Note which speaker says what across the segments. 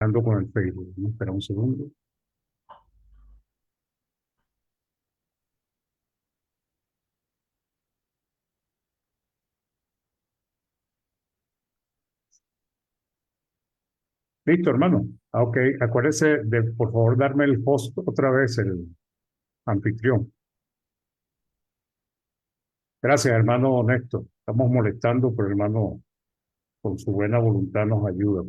Speaker 1: Ando con el Facebook. ¿No? Espera un segundo. Listo, hermano. Ok, acuérdese de, por favor, darme el host otra vez, el anfitrión. Gracias, hermano Néstor. Estamos molestando, pero hermano, con su buena voluntad nos ayuda.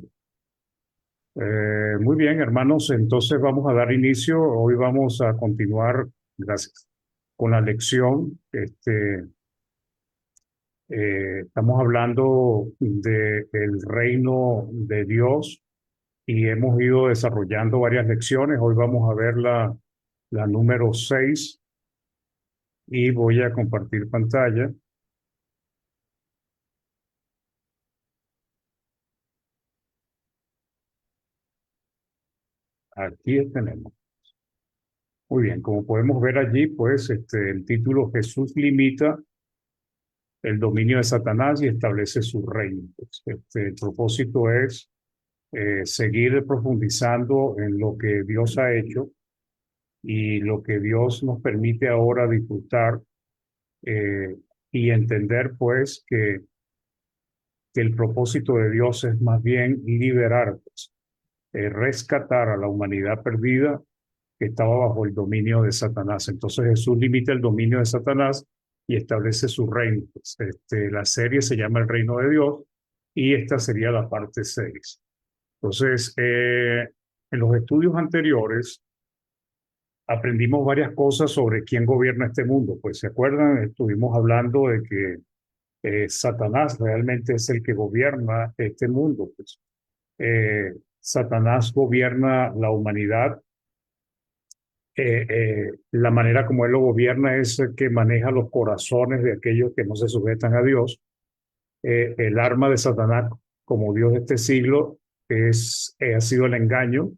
Speaker 1: Muy bien, hermanos, entonces vamos a dar inicio. Hoy vamos a continuar, gracias, con la lección. Estamos hablando del reino de Dios y hemos ido desarrollando varias lecciones. Hoy vamos a ver la número 6 y voy a compartir pantalla. Aquí tenemos. Muy bien, como podemos ver allí, pues el título Jesús limita el dominio de Satanás y establece su reino. Pues, el propósito es seguir profundizando en lo que Dios ha hecho y lo que Dios nos permite ahora disfrutar eh, y entender pues que el propósito de Dios es más bien liberar, pues, rescatar a la humanidad perdida que estaba bajo el dominio de Satanás. Entonces Jesús limita el dominio de Satanás y establece su reino. Pues, la serie se llama El Reino de Dios y esta sería la parte 6. Entonces, en los estudios anteriores aprendimos varias cosas sobre quién gobierna este mundo. Pues, ¿se acuerdan? Estuvimos hablando de que Satanás realmente es el que gobierna este mundo. Pues, Satanás gobierna la humanidad. La manera como él lo gobierna es que maneja los corazones de aquellos que no se sujetan a Dios. El arma de Satanás como Dios de este siglo ha sido el engaño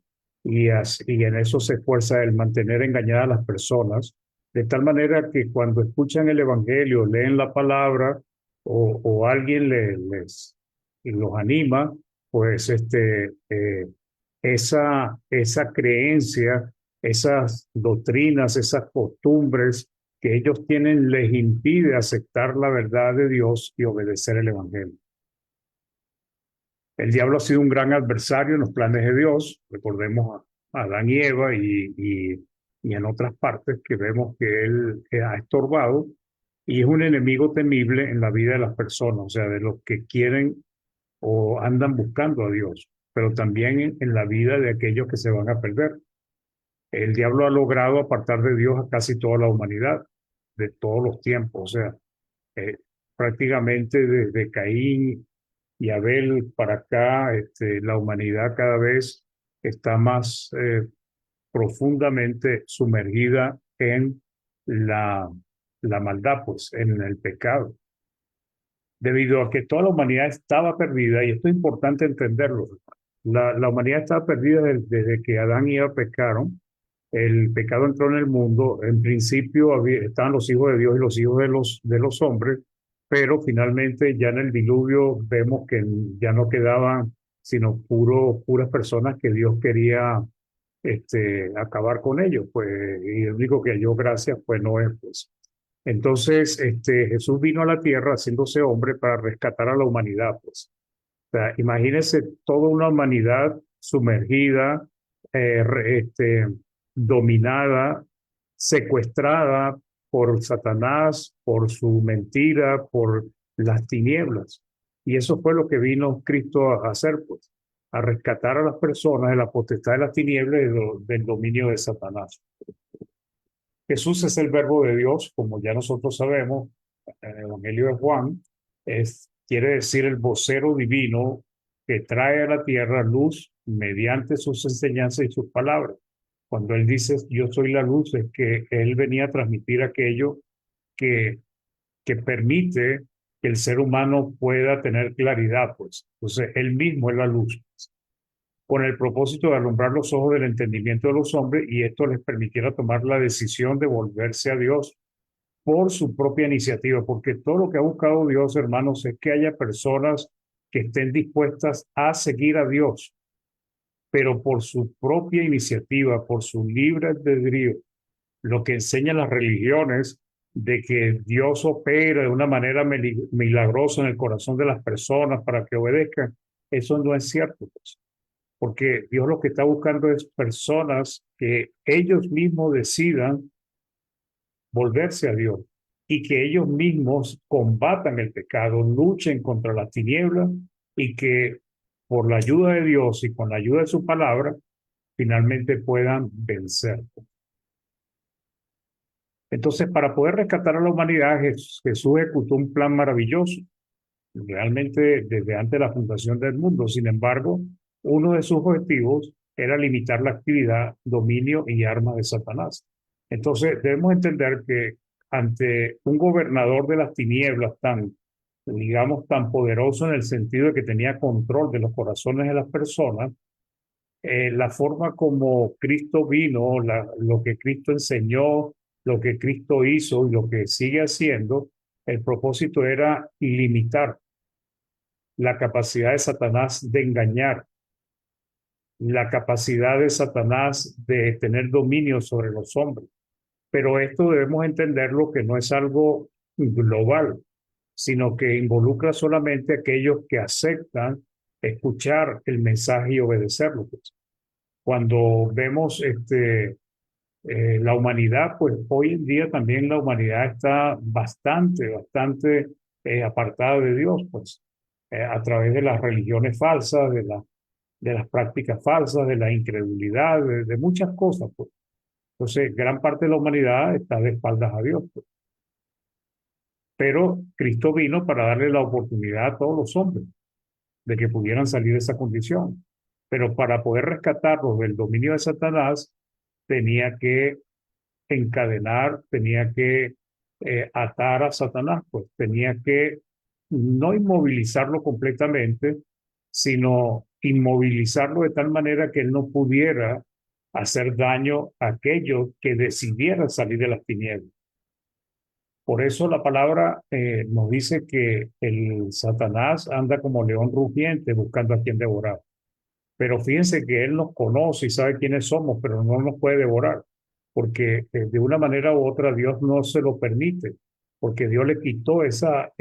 Speaker 1: y en eso se esfuerza el mantener engañadas a las personas, de tal manera que cuando escuchan el Evangelio, leen la palabra o alguien y los anima, pues esa creencia, esas doctrinas, esas costumbres que ellos tienen les impide aceptar la verdad de Dios y obedecer el Evangelio. El diablo ha sido un gran adversario en los planes de Dios. Recordemos a Adán y Eva y en otras partes que vemos que él ha estorbado y es un enemigo temible en la vida de las personas, o sea, de los que quieren o andan buscando a Dios, pero también en la vida de aquellos que se van a perder. El diablo ha logrado apartar de Dios a casi toda la humanidad, de todos los tiempos, o sea, eh, prácticamente desde Caín y Abel para acá, la humanidad cada vez está más profundamente sumergida en la, la maldad, pues, en el pecado. Debido a que toda la humanidad estaba perdida, y esto es importante entenderlo, la humanidad estaba perdida desde que Adán y Eva pecaron. El pecado entró en el mundo. En principio estaban los hijos de Dios y los hijos de los hombres, pero finalmente ya en el diluvio vemos que ya no quedaban sino puras personas que Dios quería acabar con ellos. Pues, y el único que halló gracia fue Noé. Pues. Entonces, Jesús vino a la tierra haciéndose hombre para rescatar a la humanidad. Pues. O sea, imagínense toda una humanidad sumergida, dominada, secuestrada por Satanás, por su mentira, por las tinieblas. Y eso fue lo que vino Cristo a hacer, pues, a rescatar a las personas de la potestad de las tinieblas y del dominio de Satanás. Jesús es el verbo de Dios, como ya nosotros sabemos, en el Evangelio de Juan, quiere decir el vocero divino que trae a la tierra luz mediante sus enseñanzas y sus palabras. Cuando él dice yo soy la luz, es que él venía a transmitir aquello que, que permite que el ser humano pueda tener claridad, pues. Entonces, él mismo es la luz, con el propósito de alumbrar los ojos del entendimiento de los hombres y esto les permitiera tomar la decisión de volverse a Dios por su propia iniciativa, porque todo lo que ha buscado Dios, hermanos, es que haya personas que estén dispuestas a seguir a Dios, pero por su propia iniciativa, por su libre albedrío, lo que enseñan las religiones de que Dios opera de una manera milagrosa en el corazón de las personas para que obedezcan, eso no es cierto, pues, porque Dios lo que está buscando es personas que ellos mismos decidan volverse a Dios y que ellos mismos combatan el pecado, luchen contra las tinieblas y que por la ayuda de Dios y con la ayuda de su palabra, finalmente puedan vencer. Entonces, para poder rescatar a la humanidad, Jesús ejecutó un plan maravilloso, realmente desde antes de la fundación del mundo. Sin embargo, uno de sus objetivos era limitar la actividad, dominio y armas de Satanás. Entonces, debemos entender que ante un gobernador de las tinieblas tan, digamos, tan poderoso en el sentido de que tenía control de los corazones de las personas, la forma como Cristo vino, lo que Cristo enseñó, lo que Cristo hizo y lo que sigue haciendo, el propósito era limitar la capacidad de Satanás de engañar, la capacidad de Satanás de tener dominio sobre los hombres. Pero esto debemos entenderlo que no es algo global, sino que involucra solamente a aquellos que aceptan escuchar el mensaje y obedecerlo. Pues. Cuando vemos la humanidad, pues hoy en día también la humanidad está bastante apartada de Dios, pues a través de las religiones falsas, de las prácticas falsas, de la incredulidad, de muchas cosas, pues. Entonces, gran parte de la humanidad está de espaldas a Dios, pues. Pero Cristo vino para darle la oportunidad a todos los hombres de que pudieran salir de esa condición. Pero para poder rescatarlos del dominio de Satanás, tenía que encadenar, tenía que atar a Satanás, pues tenía que no inmovilizarlo completamente, sino inmovilizarlo de tal manera que él no pudiera hacer daño a aquellos que decidieran salir de las tinieblas. Por eso la palabra nos dice que el Satanás anda como león rugiente buscando a quien devorar. Pero fíjense que él nos conoce y sabe quiénes somos, pero no nos puede devorar, porque de una manera u otra Dios no se lo permite, porque Dios le quitó esa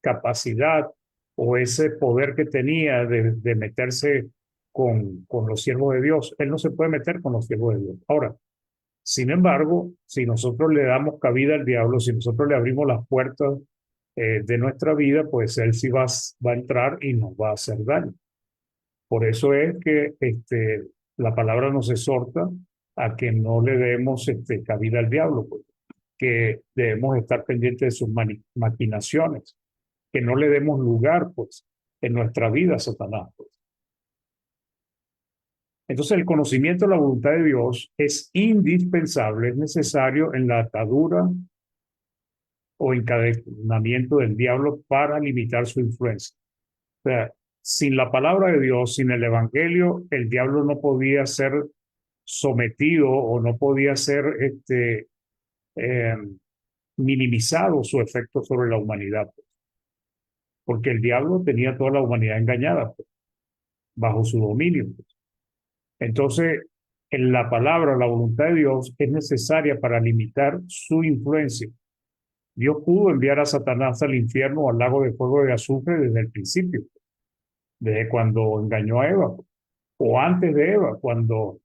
Speaker 1: capacidad o ese poder que tenía de meterse con los siervos de Dios. Él no se puede meter con los siervos de Dios. Ahora, sin embargo, si nosotros le damos cabida al diablo, si nosotros le abrimos las puertas de nuestra vida, pues él sí va a entrar y nos va a hacer daño. Por eso es que la palabra nos exhorta a que no le demos cabida al diablo, pues, que debemos estar pendientes de sus maquinaciones, que no le demos lugar pues, en nuestra vida a Satanás. Pues. Entonces el conocimiento de la voluntad de Dios es indispensable, es necesario en la atadura o encadenamiento del diablo para limitar su influencia. O sea, sin la palabra de Dios, sin el evangelio, el diablo no podía ser sometido o no podía ser eh, minimizado su efecto sobre la humanidad, pues, porque el diablo tenía toda la humanidad engañada pues, bajo su dominio. Pues. Entonces, en la palabra, la voluntad de Dios es necesaria para limitar su influencia. Dios pudo enviar a Satanás al infierno o al lago de fuego de azufre desde el principio, desde cuando engañó a Eva, o antes de Eva, cuando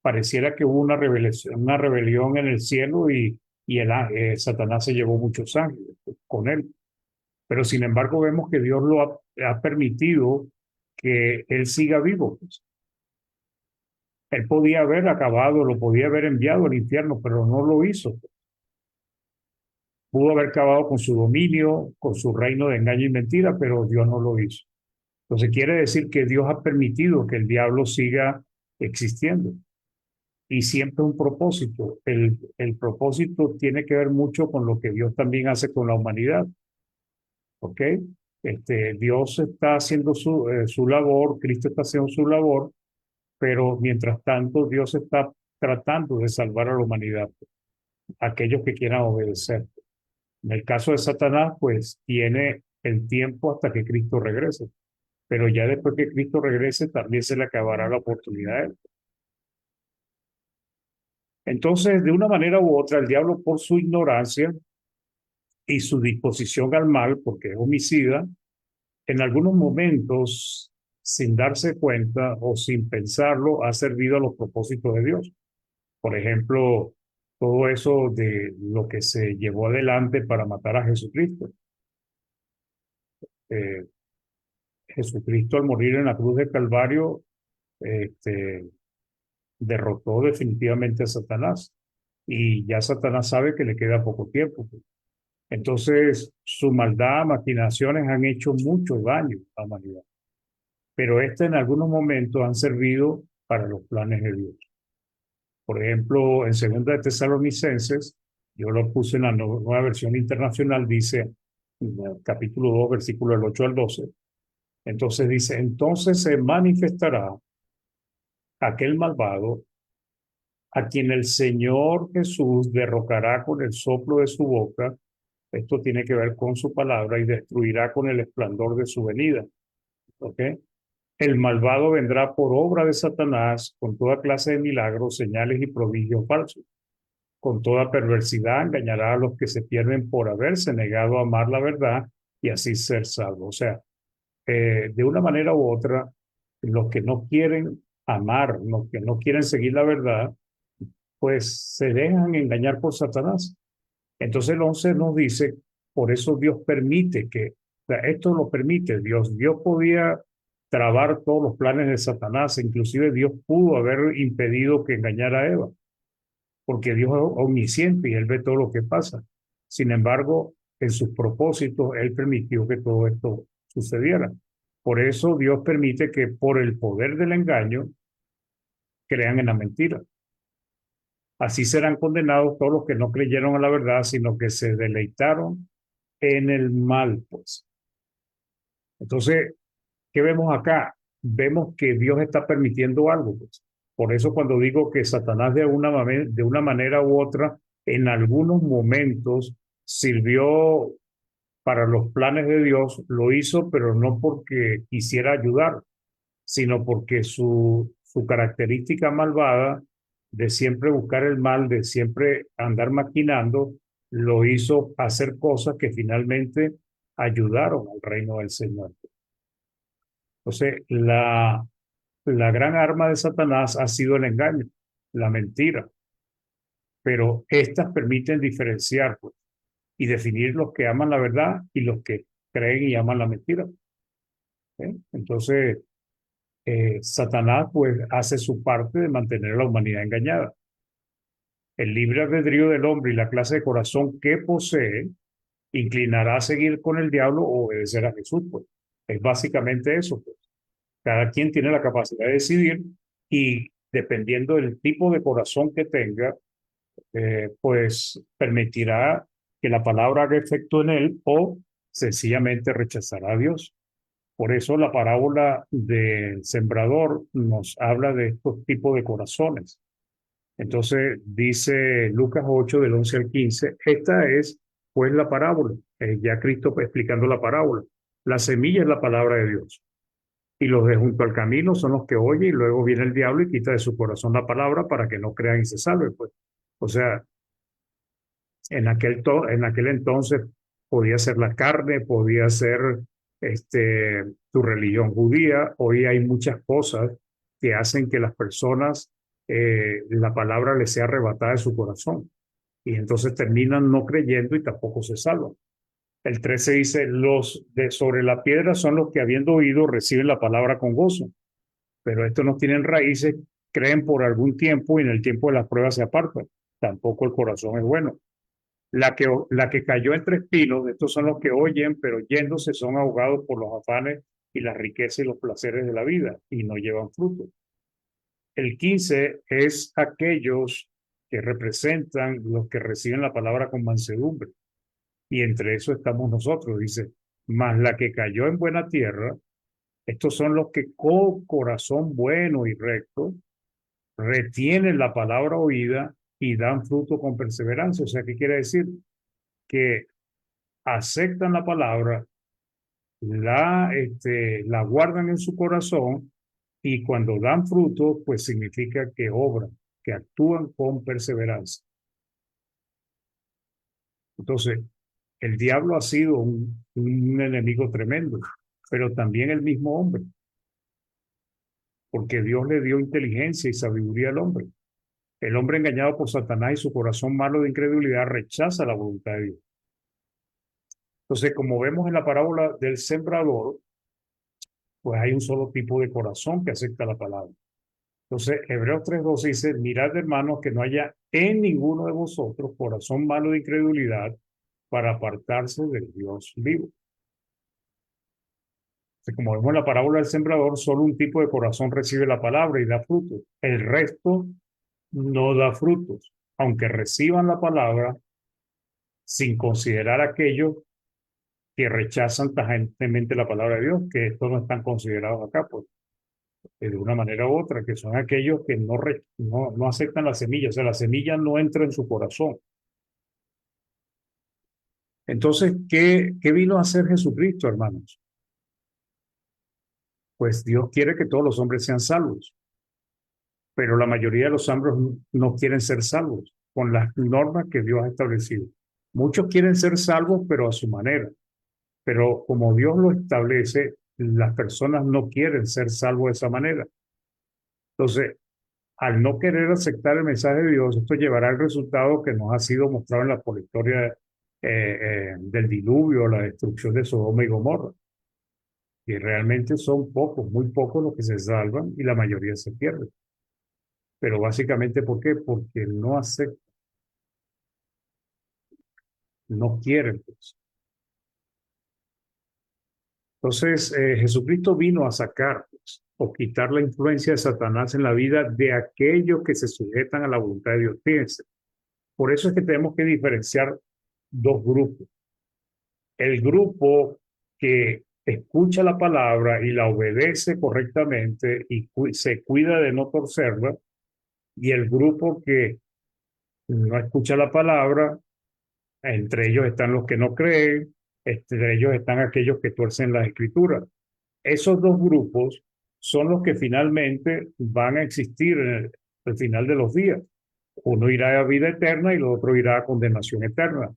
Speaker 1: pareciera que hubo una rebelión en el cielo y Satanás se llevó muchos ángeles con él. Pero sin embargo vemos que Dios ha permitido que él siga vivo. Pues. Él podía haber acabado, lo podía haber enviado al infierno, pero no lo hizo. Pudo haber acabado con su dominio, con su reino de engaño y mentira, pero Dios no lo hizo. Entonces quiere decir que Dios ha permitido que el diablo siga existiendo. Y siempre un propósito. El propósito tiene que ver mucho con lo que Dios también hace con la humanidad. ¿Ok? Dios está haciendo su labor, Cristo está haciendo su labor, pero mientras tanto Dios está tratando de salvar a la humanidad, aquellos que quieran obedecer. En el caso de Satanás, pues tiene el tiempo hasta que Cristo regrese. pero ya después que Cristo regrese también se le acabará la oportunidad a él. Entonces, de una manera u otra, el diablo por su ignorancia y su disposición al mal, porque es homicida, en algunos momentos, sin darse cuenta o sin pensarlo, ha servido a los propósitos de Dios. Por ejemplo, todo eso de lo que se llevó adelante para matar a Jesucristo. Eh, Jesucristo al morir en la cruz del Calvario, este, derrotó definitivamente a Satanás. Y ya Satanás sabe que le queda poco tiempo. Entonces, su maldad, maquinaciones han hecho mucho daño a la humanidad. Pero en algunos momentos han servido para los planes de Dios. Por ejemplo, en segunda de Tesalonicenses, yo lo puse en la nueva versión internacional, dice, en el capítulo 2, versículo del 8 al 12. Entonces dice, entonces se manifestará aquel malvado a quien el Señor Jesús derrocará con el soplo de su boca. Esto tiene que ver con su palabra y destruirá con el esplendor de su venida. ¿Ok? El malvado vendrá por obra de Satanás con toda clase de milagros, señales y prodigios falsos. Con toda perversidad engañará a los que se pierden por haberse negado a amar la verdad y así ser salvos. O sea, de una manera u otra, los que no quieren amar, los que no quieren seguir la verdad, pues se dejan engañar por Satanás. Entonces el 11 nos dice, por eso Dios permite que, o sea, esto lo permite Dios. Dios podía trabar todos los planes de Satanás, inclusive Dios pudo haber impedido que engañara a Eva, porque Dios es omnisciente y Él ve todo lo que pasa. Sin embargo, en sus propósitos, Él permitió que todo esto sucediera. Por eso Dios permite que por el poder del engaño crean en la mentira. Así serán condenados todos los que no creyeron a la verdad, sino que se deleitaron en el mal, pues. Entonces, ¿qué vemos acá? Vemos que Dios está permitiendo algo, pues. Por eso cuando digo que Satanás de una manera u otra, en algunos momentos sirvió para los planes de Dios, lo hizo, pero no porque quisiera ayudar, sino porque su característica malvada de siempre buscar el mal, de siempre andar maquinando, lo hizo hacer cosas que finalmente ayudaron al reino del Señor. Entonces, la gran arma de Satanás ha sido el engaño, la mentira, pero estas permiten diferenciar pues, y definir los que aman la verdad y los que creen y aman la mentira. Entonces, Satanás pues hace su parte de mantener a la humanidad engañada. El libre albedrío del hombre y la clase de corazón que posee inclinará a seguir con el diablo o obedecer a Jesús. Pues. Es básicamente eso. Pues. Cada quien tiene la capacidad de decidir y dependiendo del tipo de corazón que tenga, pues permitirá que la palabra haga efecto en él o sencillamente rechazará a Dios. Por eso la parábola del sembrador nos habla de estos tipos de corazones. Entonces dice Lucas 8 del 11 al 15, esta es pues la parábola, ya Cristo explicando la parábola. La semilla es la palabra de Dios y los de junto al camino son los que oyen y luego viene el diablo y quita de su corazón la palabra para que no crean y se salven. Pues. O sea, en aquel entonces podía ser la carne, podía ser tu religión judía. Hoy hay muchas cosas que hacen que las personas, la palabra les sea arrebatada de su corazón. Y entonces terminan no creyendo y tampoco se salvan. El 13 dice, los de sobre la piedra son los que habiendo oído reciben la palabra con gozo, pero estos no tienen raíces, creen por algún tiempo y en el tiempo de las pruebas se apartan. Tampoco el corazón es bueno. La que cayó entre espinos, estos son los que oyen, pero yéndose son ahogados por los afanes y las riquezas y los placeres de la vida y no llevan fruto. El 15 es aquellos que representan los que reciben la palabra con mansedumbre. Y entre eso estamos nosotros, dice, mas la que cayó en buena tierra, estos son los que con corazón bueno y recto retienen la palabra oída y dan fruto con perseverancia. O sea, ¿qué quiere decir? Que aceptan la palabra, la guardan en su corazón y cuando dan fruto, pues significa que obran, que actúan con perseverancia. Entonces, el diablo ha sido un enemigo tremendo, pero también el mismo hombre, porque Dios le dio inteligencia y sabiduría al hombre. El hombre engañado por Satanás y su corazón malo de incredulidad rechaza la voluntad de Dios. Entonces, como vemos en la parábola del sembrador, pues hay un solo tipo de corazón que acepta la palabra. Entonces, Hebreos 3:12 dice, mirad hermanos que no haya en ninguno de vosotros corazón malo de incredulidad para apartarse del Dios vivo. Entonces, como vemos en la parábola del sembrador, solo un tipo de corazón recibe la palabra y da frutos. El resto no da frutos, aunque reciban la palabra sin considerar aquellos que rechazan tajantemente la palabra de Dios, que estos no están considerados acá, pues, de una manera u otra, que son aquellos que no aceptan la semilla, o sea, la semilla no entra en su corazón. Entonces, ¿qué vino a hacer Jesucristo, hermanos? Pues Dios quiere que todos los hombres sean salvos, pero la mayoría de los hombres no quieren ser salvos con las normas que Dios ha establecido. Muchos quieren ser salvos, pero a su manera. Pero como Dios lo establece, las personas no quieren ser salvos de esa manera. Entonces, al no querer aceptar el mensaje de Dios, esto llevará al resultado que nos ha sido mostrado por la historia del diluvio, la destrucción de Sodoma y Gomorra. Y realmente son pocos, muy pocos los que se salvan y la mayoría se pierde. Pero básicamente, ¿por qué? Porque no aceptan, no quieren, pues. Entonces, Jesucristo vino a sacar, pues, o quitar la influencia de Satanás en la vida de aquellos que se sujetan a la voluntad de Dios. Fíjense, por eso es que tenemos que diferenciar dos grupos. El grupo que escucha la palabra y la obedece correctamente y se cuida de no torcerla, y el grupo que no escucha la palabra, entre ellos están los que no creen, entre ellos están aquellos que tuercen las escrituras. Esos dos grupos son los que finalmente van a existir al final de los días. Uno irá a vida eterna y el otro irá a condenación eterna.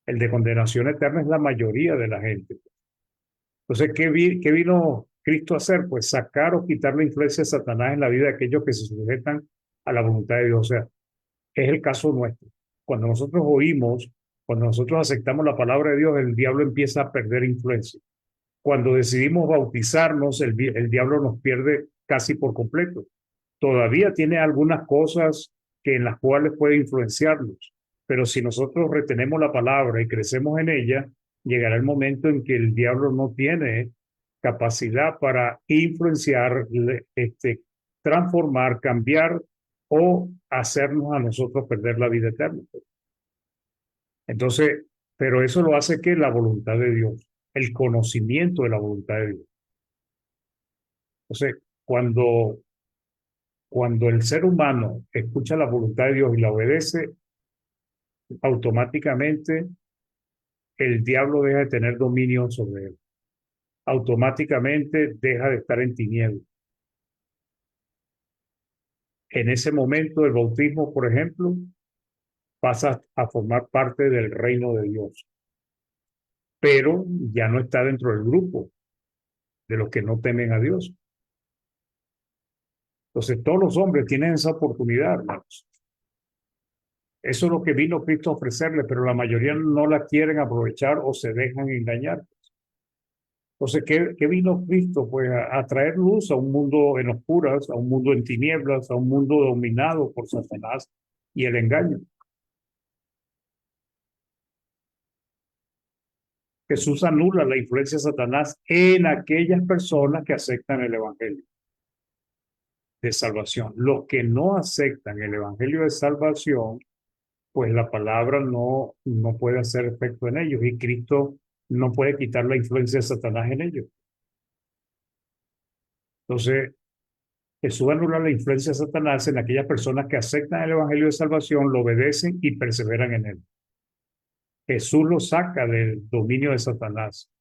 Speaker 1: El de condenación eterna es la mayoría de la gente. Entonces, ¿qué vino Cristo a hacer? Pues sacar o quitar la influencia de Satanás en la vida de aquellos que se sujetan a la voluntad de Dios. O sea, es el caso nuestro. Cuando nosotros oímos, cuando nosotros aceptamos la palabra de Dios, el diablo empieza a perder influencia. Cuando decidimos bautizarnos, el diablo nos pierde casi por completo. Todavía tiene algunas cosas que en las cuales puede influenciarnos, pero si nosotros retenemos la palabra y crecemos en ella, llegará el momento en que el diablo no tiene capacidad para influenciar, transformar, cambiar o hacernos a nosotros perder la vida eterna. Entonces, pero eso lo hace que la voluntad de Dios, el conocimiento de la voluntad de Dios. Entonces, cuando el ser humano escucha la voluntad de Dios y la obedece, automáticamente el diablo deja de tener dominio sobre él. Automáticamente deja de estar en tinieblas. En ese momento el bautismo, por ejemplo, pasa a formar parte del reino de Dios, pero ya no está dentro del grupo de los que no temen a Dios. Entonces todos los hombres tienen esa oportunidad, hermanos. Eso es lo que vino Cristo a ofrecerle, pero la mayoría no la quieren aprovechar o se dejan engañar. Entonces, ¿qué vino Cristo? Pues a traer luz a un mundo en oscuras, a un mundo en tinieblas, a un mundo dominado por Satanás y el engaño. Jesús anula la influencia de Satanás en aquellas personas que aceptan el Evangelio de salvación. Los que no aceptan el Evangelio de salvación, pues la palabra no puede hacer efecto en ellos y Cristo no puede quitar la influencia de Satanás en ellos. Entonces, Jesús anula la influencia de Satanás en aquellas personas que aceptan el Evangelio de salvación, lo obedecen y perseveran en él. Jesús lo saca del dominio de Satanás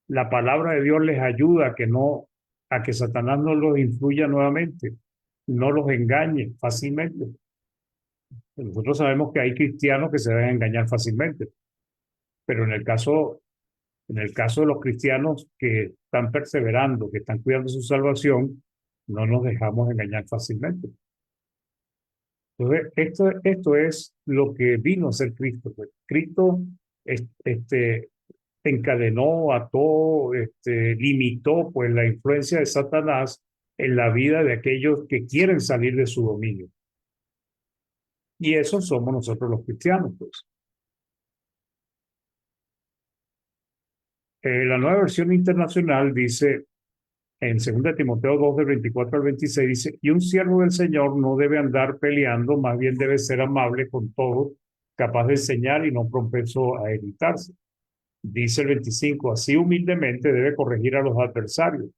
Speaker 1: La palabra de Dios les ayuda a que Satanás no los influya nuevamente, no los engañe fácilmente. Nosotros sabemos que hay cristianos que se deben engañar fácilmente, pero en el caso de los cristianos que están perseverando, que están cuidando su salvación, no nos dejamos engañar fácilmente. Entonces, esto es lo que vino a ser Cristo. Pues. Cristo encadenó, ató, limitó pues la influencia de Satanás en la vida de aquellos que quieren salir de su dominio. Y eso somos nosotros los cristianos, pues. La nueva versión internacional dice, en 2 Timoteo 2, del 24 al 26, dice, y un siervo del Señor no debe andar peleando, más bien debe ser amable con todos, capaz de enseñar y no propenso a irritarse. Dice el 25, así humildemente debe corregir a los adversarios,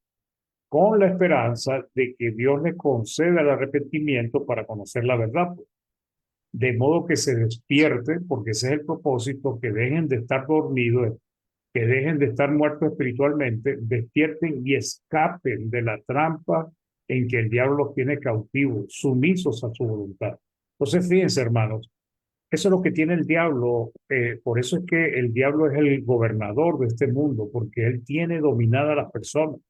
Speaker 1: con la esperanza de que Dios le conceda el arrepentimiento para conocer la verdad, pues. De modo que se despierte, porque ese es el propósito, que dejen de estar dormidos, que dejen de estar muertos espiritualmente, despierten y escapen de la trampa en que el diablo los tiene cautivos, sumisos a su voluntad. Entonces, fíjense, hermanos, eso es lo que tiene el diablo. Por eso es que el diablo es el gobernador de este mundo, porque él tiene dominada a las personas.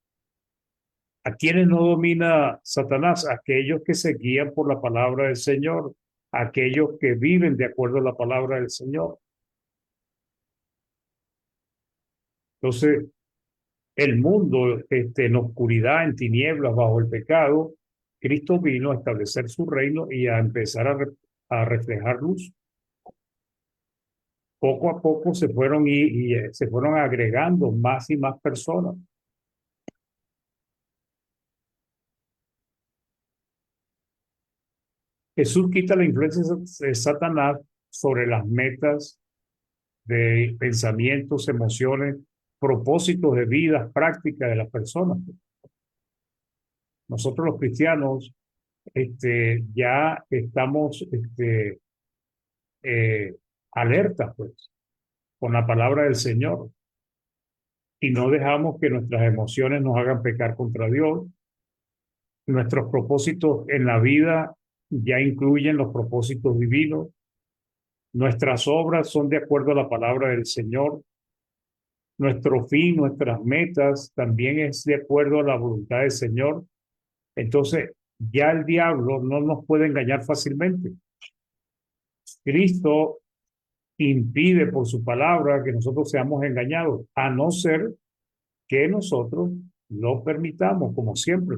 Speaker 1: ¿A quiénes no domina Satanás? Aquellos que se guían por la palabra del Señor, aquellos que viven de acuerdo a la palabra del Señor. Entonces, el mundo en oscuridad, en tinieblas, bajo el pecado, Cristo vino a establecer su reino y a empezar a reflejar luz. Poco a poco se fueron se fueron agregando más y más personas. Jesús quita la influencia de Satanás sobre las metas de pensamientos, emociones, propósitos de vida, prácticas de las personas. Nosotros los cristianos ya estamos eh, alertas, pues, con la palabra del Señor y no dejamos que nuestras emociones nos hagan pecar contra Dios. Nuestros propósitos en la vida ya incluyen los propósitos divinos. Nuestras obras son de acuerdo a la palabra del Señor. Nuestro fin, nuestras metas también es de acuerdo a la voluntad del Señor. Entonces, ya el diablo no nos puede engañar fácilmente. Cristo impide por su palabra que nosotros seamos engañados, a no ser que nosotros lo permitamos, como siempre.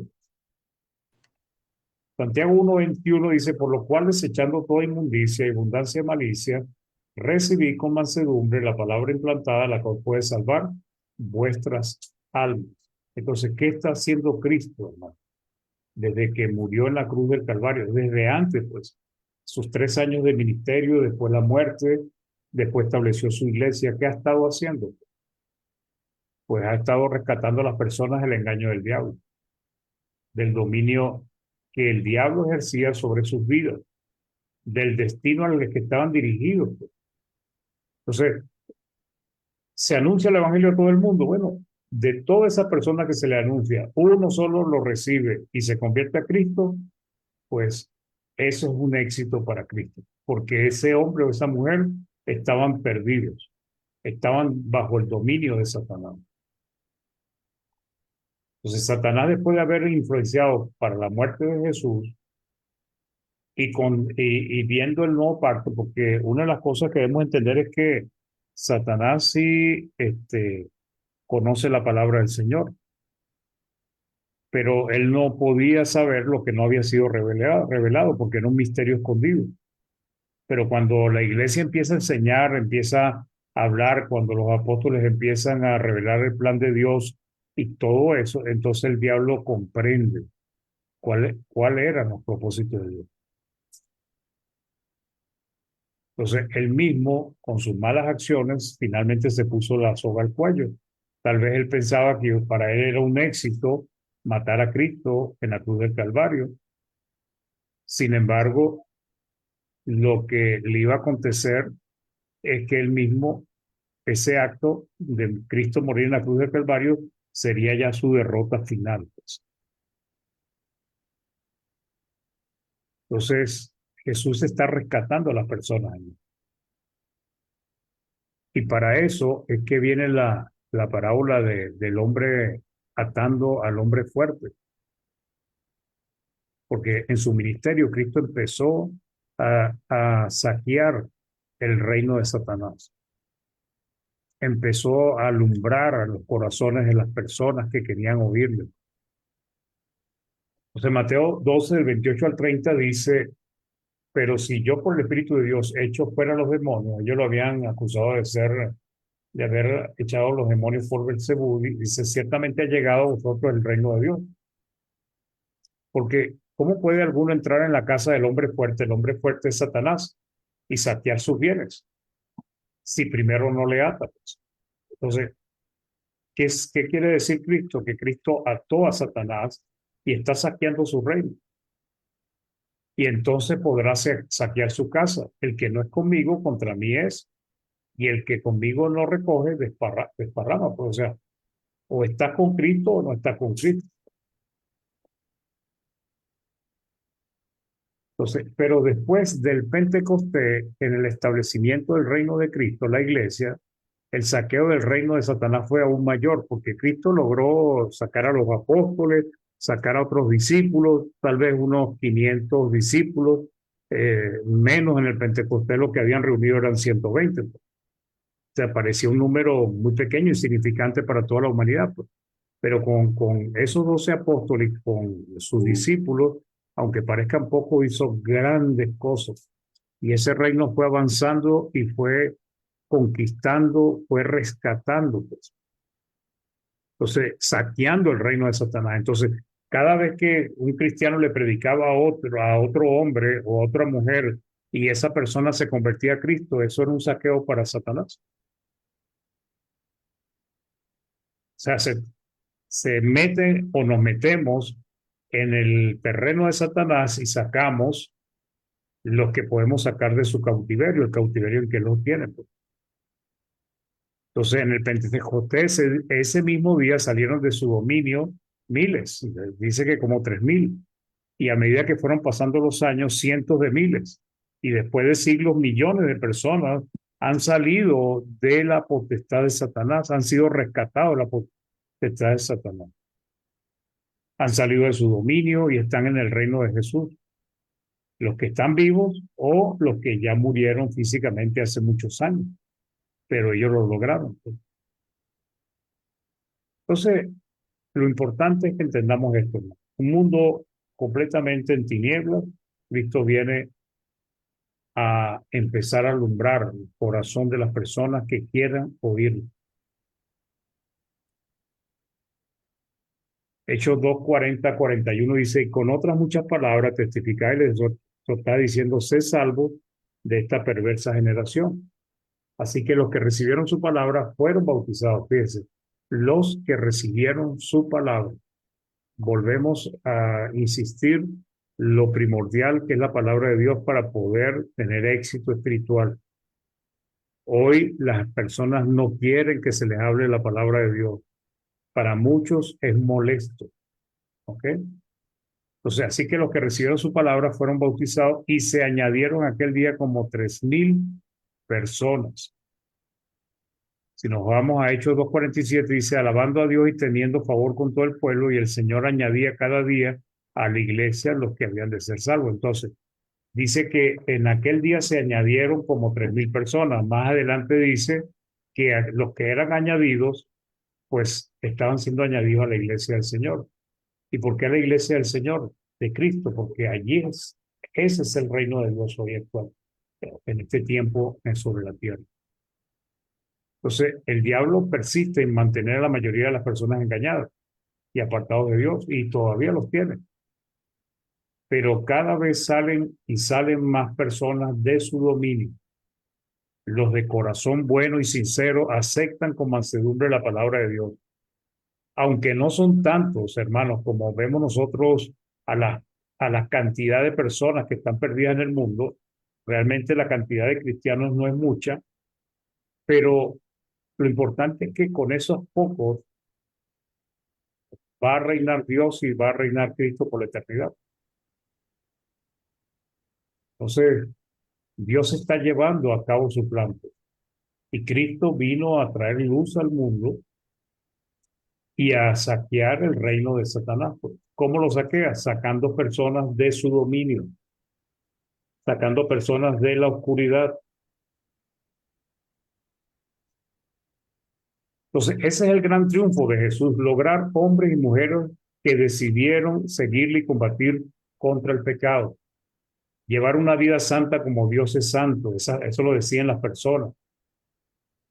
Speaker 1: Santiago 1:21 dice, por lo cual desechando toda inmundicia y abundancia de malicia, recibid con mansedumbre la palabra implantada, la cual puede salvar vuestras almas. Entonces, ¿qué está haciendo Cristo, hermano? Desde que murió en la cruz del Calvario, desde antes, pues, sus 3 años de ministerio, después la muerte, después estableció su iglesia. ¿Qué ha estado haciendo? Pues ha estado rescatando a las personas del engaño del diablo, del dominio que el diablo ejercía sobre sus vidas, del destino al que estaban dirigidos. Entonces, se anuncia el evangelio a todo el mundo. Bueno, de toda esa persona que se le anuncia, uno solo lo recibe y se convierte a Cristo, pues eso es un éxito para Cristo, porque ese hombre o esa mujer estaban perdidos, estaban bajo el dominio de Satanás. Entonces, Satanás, después de haber influenciado para la muerte de Jesús y viendo el nuevo pacto, porque una de las cosas que debemos entender es que Satanás sí conoce la palabra del Señor, pero él no podía saber lo que no había sido revelado porque era un misterio escondido. Pero cuando la iglesia empieza a enseñar, empieza a hablar, cuando los apóstoles empiezan a revelar el plan de Dios y todo eso, entonces el diablo comprende cuál eran los propósitos de Dios. Entonces él mismo, con sus malas acciones, finalmente se puso la soga al cuello. Tal vez él pensaba que para él era un éxito matar a Cristo en la cruz del Calvario. Sin embargo, lo que le iba a acontecer es que él mismo ese acto de Cristo morir en la cruz del Calvario sería ya su derrota final, pues. Entonces, Jesús está rescatando a las personas ahí. Y para eso es que viene la parábola del hombre atando al hombre fuerte, porque en su ministerio Cristo empezó a saquear el reino de Satanás. Empezó a alumbrar a los corazones de las personas que querían oírle. Entonces Mateo 12, del 28 al 30 dice, pero si yo por el Espíritu de Dios echo fuera los demonios, ellos lo habían acusado de haber echado los demonios por Belcebú, dice, ciertamente ha llegado a vosotros el reino de Dios. Porque, ¿cómo puede alguno entrar en la casa del hombre fuerte? El hombre fuerte es Satanás y saquear sus bienes, si primero no le ata, pues. Entonces, ¿qué quiere decir Cristo? Que Cristo ató a Satanás y está saqueando su reino. Y entonces podrá saquear su casa. El que no es conmigo, contra mí es. Y el que conmigo no recoge, desparrama. Pues, o sea, o está con Cristo o no está con Cristo. Entonces, pero después del Pentecostés, en el establecimiento del reino de Cristo, la iglesia, el saqueo del reino de Satanás fue aún mayor, porque Cristo logró sacar a los apóstoles, sacar a otros discípulos, tal vez unos 500 discípulos, menos en el Pentecostés lo que habían reunido eran 120. O sea, parecía un número muy pequeño y significante para toda la humanidad, pues. Pero con esos 12 apóstoles, con sus discípulos, aunque parezcan poco, hizo grandes cosas. Y ese reino fue avanzando y fue conquistando, fue rescatando, pues. Entonces, saqueando el reino de Satanás. Entonces, cada vez que un cristiano le predicaba a otro hombre o a otra mujer y esa persona se convertía a Cristo, eso era un saqueo para Satanás. O sea, se mete o nos metemos en el terreno de Satanás y sacamos lo que podemos sacar de su cautiverio, el cautiverio en que los tiene, pues. Entonces, en el Pentecostés, ese mismo día salieron de su dominio miles, dice que como 3.000, y a medida que fueron pasando los años, cientos de miles, y después de siglos, millones de personas han salido de la potestad de Satanás, han sido rescatados de la potestad de Satanás, han salido de su dominio y están en el reino de Jesús, los que están vivos o los que ya murieron físicamente hace muchos años, pero ellos lo lograron, pues. Entonces, lo importante es que entendamos esto, ¿no? Un mundo completamente en tinieblas, Cristo viene a empezar a alumbrar el corazón de las personas que quieran oír. Hechos 2:40-41 dice, y con otras muchas palabras testificá y les está diciendo, sé salvo de esta perversa generación. Así que los que recibieron su palabra fueron bautizados. Fíjense, los que recibieron su palabra. Volvemos a insistir lo primordial que es la palabra de Dios para poder tener éxito espiritual. Hoy las personas no quieren que se les hable la palabra de Dios. Para muchos es molesto, ¿ok? Entonces, así que los que recibieron su palabra fueron bautizados y se añadieron aquel día como 3.000 personas. Si nos vamos a Hechos 2:47, dice, alabando a Dios y teniendo favor con todo el pueblo, y el Señor añadía cada día a la iglesia los que habían de ser salvos. Entonces, dice que en aquel día se añadieron como 3.000 personas. Más adelante dice que los que eran añadidos, pues estaban siendo añadidos a la iglesia del Señor. ¿Y por qué a la iglesia del Señor? De Cristo, porque ese es el reino de Dios hoy actual, en este tiempo sobre la tierra. Entonces, el diablo persiste en mantener a la mayoría de las personas engañadas y apartados de Dios, y todavía los tiene. Pero cada vez salen y salen más personas de su dominio. Los de corazón bueno y sincero aceptan con mansedumbre la palabra de Dios. Aunque no son tantos, hermanos, como vemos nosotros a la cantidad de personas que están perdidas en el mundo, realmente la cantidad de cristianos no es mucha, pero Lo importante es que con esos pocos va a reinar Dios y va a reinar Cristo por la eternidad. Entonces, Dios está llevando a cabo su plan. Y Cristo vino a traer luz al mundo y a saquear el reino de Satanás. ¿Cómo lo saquea? Sacando personas de su dominio, sacando personas de la oscuridad. Entonces, ese es el gran triunfo de Jesús, lograr hombres y mujeres que decidieron seguirle y combatir contra el pecado, llevar una vida santa como Dios es santo. Eso lo decían las personas.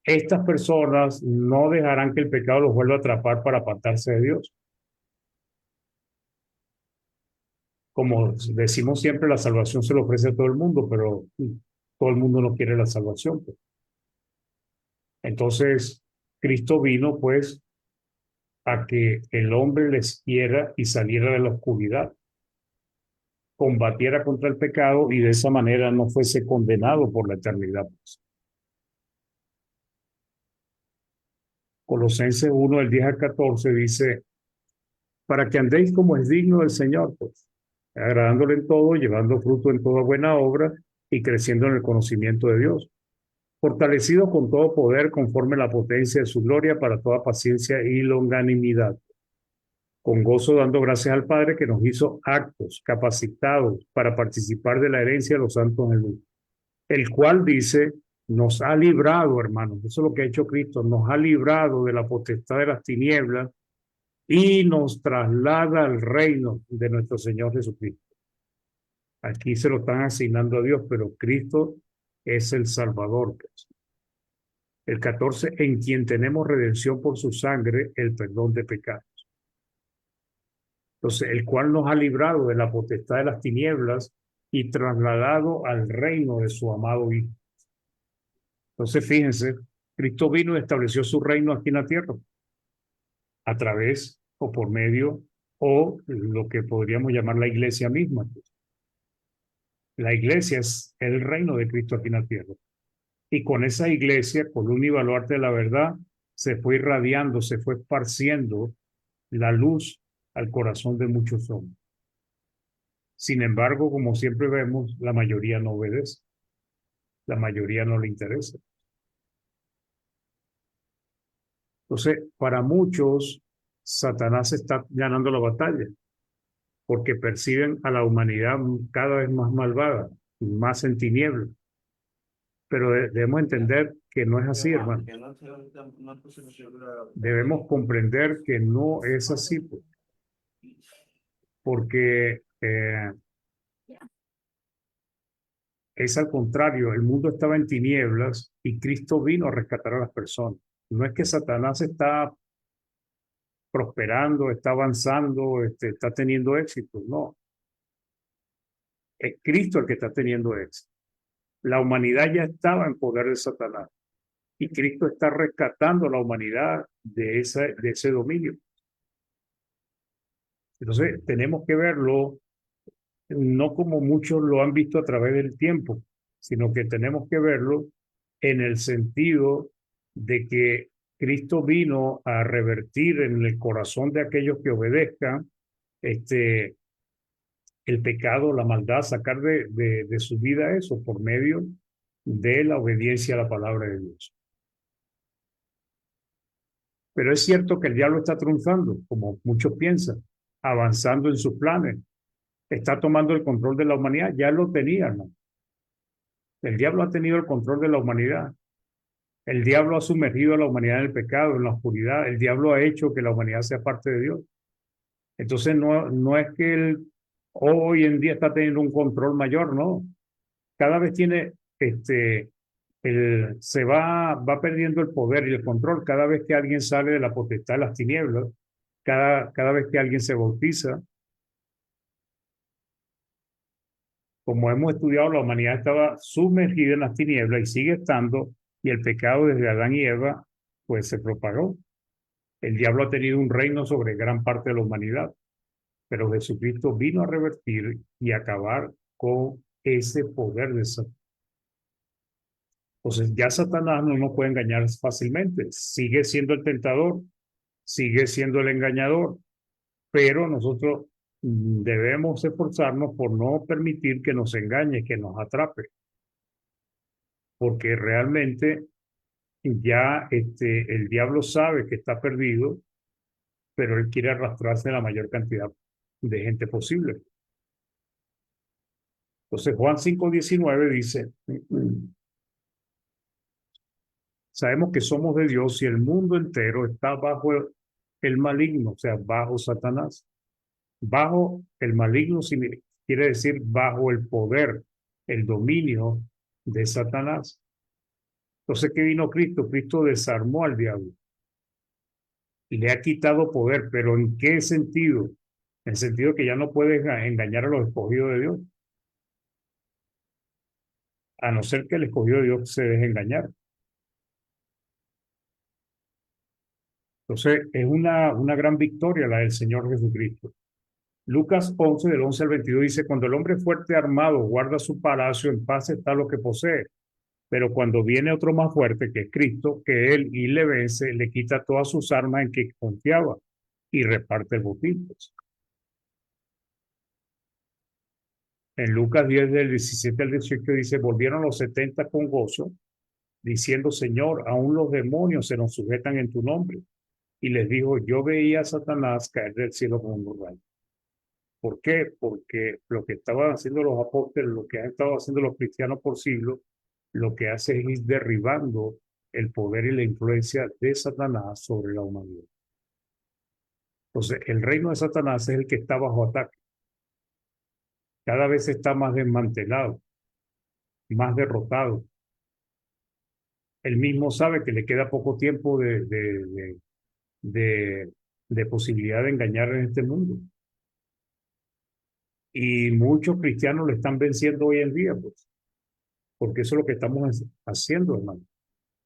Speaker 1: Estas personas no dejarán que el pecado los vuelva a atrapar para apartarse de Dios. Como decimos siempre, la salvación se le ofrece a todo el mundo, pero todo el mundo no quiere la salvación, pues. Entonces, Cristo vino pues a que el hombre les quiera y saliera de la oscuridad, combatiera contra el pecado y de esa manera no fuese condenado por la eternidad, pues. Colosenses 1, del 10 al 14 dice, para que andéis como es digno del Señor, pues, agradándole en todo, llevando fruto en toda buena obra y creciendo en el conocimiento de Dios, fortalecido con todo poder conforme a la potencia de su gloria para toda paciencia y longanimidad, con gozo dando gracias al Padre que nos hizo actos, capacitados para participar de la herencia de los santos en luz, el cual dice, nos ha librado, hermanos, eso es lo que ha hecho Cristo, nos ha librado de la potestad de las tinieblas y nos traslada al reino de nuestro Señor Jesucristo. Aquí se lo están asignando a Dios, pero Cristo es el Salvador, pues. El 14, en quien tenemos redención por su sangre, el perdón de pecados. Entonces, el cual nos ha librado de la potestad de las tinieblas y trasladado al reino de su amado Hijo. Entonces, fíjense, Cristo vino y estableció su reino aquí en la tierra, a través o por medio, o lo que podríamos llamar la iglesia misma. La iglesia es el reino de Cristo aquí en la tierra. Y con esa iglesia, columna y baluarte de la verdad, se fue irradiando, se fue esparciendo la luz al corazón de muchos hombres. Sin embargo, como siempre vemos, la mayoría no obedece, la mayoría no le interesa. Entonces, para muchos, Satanás está ganando la batalla, porque perciben a la humanidad cada vez más malvada, más en tinieblas. Pero debemos entender que no es así, hermano. Debemos comprender que no es así, pues, porque es al contrario, el mundo estaba en tinieblas y Cristo vino a rescatar a las personas. No es que Satanás está prosperando, está avanzando, está teniendo éxito, no. Es Cristo el que está teniendo éxito. La humanidad ya estaba en poder de Satanás y Cristo está rescatando a la humanidad de ese dominio. Entonces, tenemos que verlo no como muchos lo han visto a través del tiempo, sino que tenemos que verlo en el sentido de que Cristo vino a revertir en el corazón de aquellos que obedezcan el pecado, la maldad, sacar de su vida eso por medio de la obediencia a la palabra de Dios. Pero es cierto que el diablo está triunfando, como muchos piensan, avanzando en sus planes, está tomando el control de la humanidad, ya lo tenía, ¿no? El diablo ha tenido el control de la humanidad. El diablo ha sumergido a la humanidad en el pecado, en la oscuridad. El diablo ha hecho que la humanidad sea parte de Dios. Entonces no es que él hoy en día está teniendo un control mayor, no. Cada vez tiene, va perdiendo el poder y el control cada vez que alguien sale de la potestad de las tinieblas, cada vez que alguien se bautiza. Como hemos estudiado, la humanidad estaba sumergida en las tinieblas y sigue estando, y el pecado desde Adán y Eva, pues se propagó. El diablo ha tenido un reino sobre gran parte de la humanidad, pero Jesucristo vino a revertir y acabar con ese poder de Satanás. Entonces ya Satanás no nos puede engañar fácilmente. Sigue siendo el tentador, sigue siendo el engañador, pero nosotros debemos esforzarnos por no permitir que nos engañe, que nos atrape, porque realmente ya el diablo sabe que está perdido, pero él quiere arrastrarse a la mayor cantidad de gente posible. Entonces Juan 5:19 dice, sabemos que somos de Dios y el mundo entero está bajo el maligno, o sea, bajo Satanás. Bajo el maligno quiere decir bajo el poder, el dominio de Satanás. Entonces, ¿qué vino Cristo? Cristo desarmó al diablo y le ha quitado poder, pero ¿en qué sentido? En el sentido que ya no puedes engañar a los escogidos de Dios, a no ser que el escogido de Dios se deje engañar. Entonces, es una gran victoria la del Señor Jesucristo. Lucas 11, del 11 al 22 dice, cuando el hombre fuerte armado guarda su palacio, en paz está lo que posee. Pero cuando viene otro más fuerte, que es Cristo, que él y le vence, le quita todas sus armas en que confiaba y reparte el botín. Pues. En Lucas 10, del 17 al 18 dice, volvieron los 70 con gozo, diciendo, Señor, aún los demonios se nos sujetan en tu nombre. Y les dijo, yo veía a Satanás caer del cielo como un rayo. ¿Por qué? Porque lo que estaban haciendo los apóstoles, lo que han estado haciendo los cristianos por siglos, lo que hace es ir derribando el poder y la influencia de Satanás sobre la humanidad. Entonces, el reino de Satanás es el que está bajo ataque. Cada vez está más desmantelado, más derrotado. Él mismo sabe que le queda poco tiempo de, de posibilidad de engañar en este mundo. Y muchos cristianos lo están venciendo hoy en día, pues, porque eso es lo que estamos haciendo, hermano.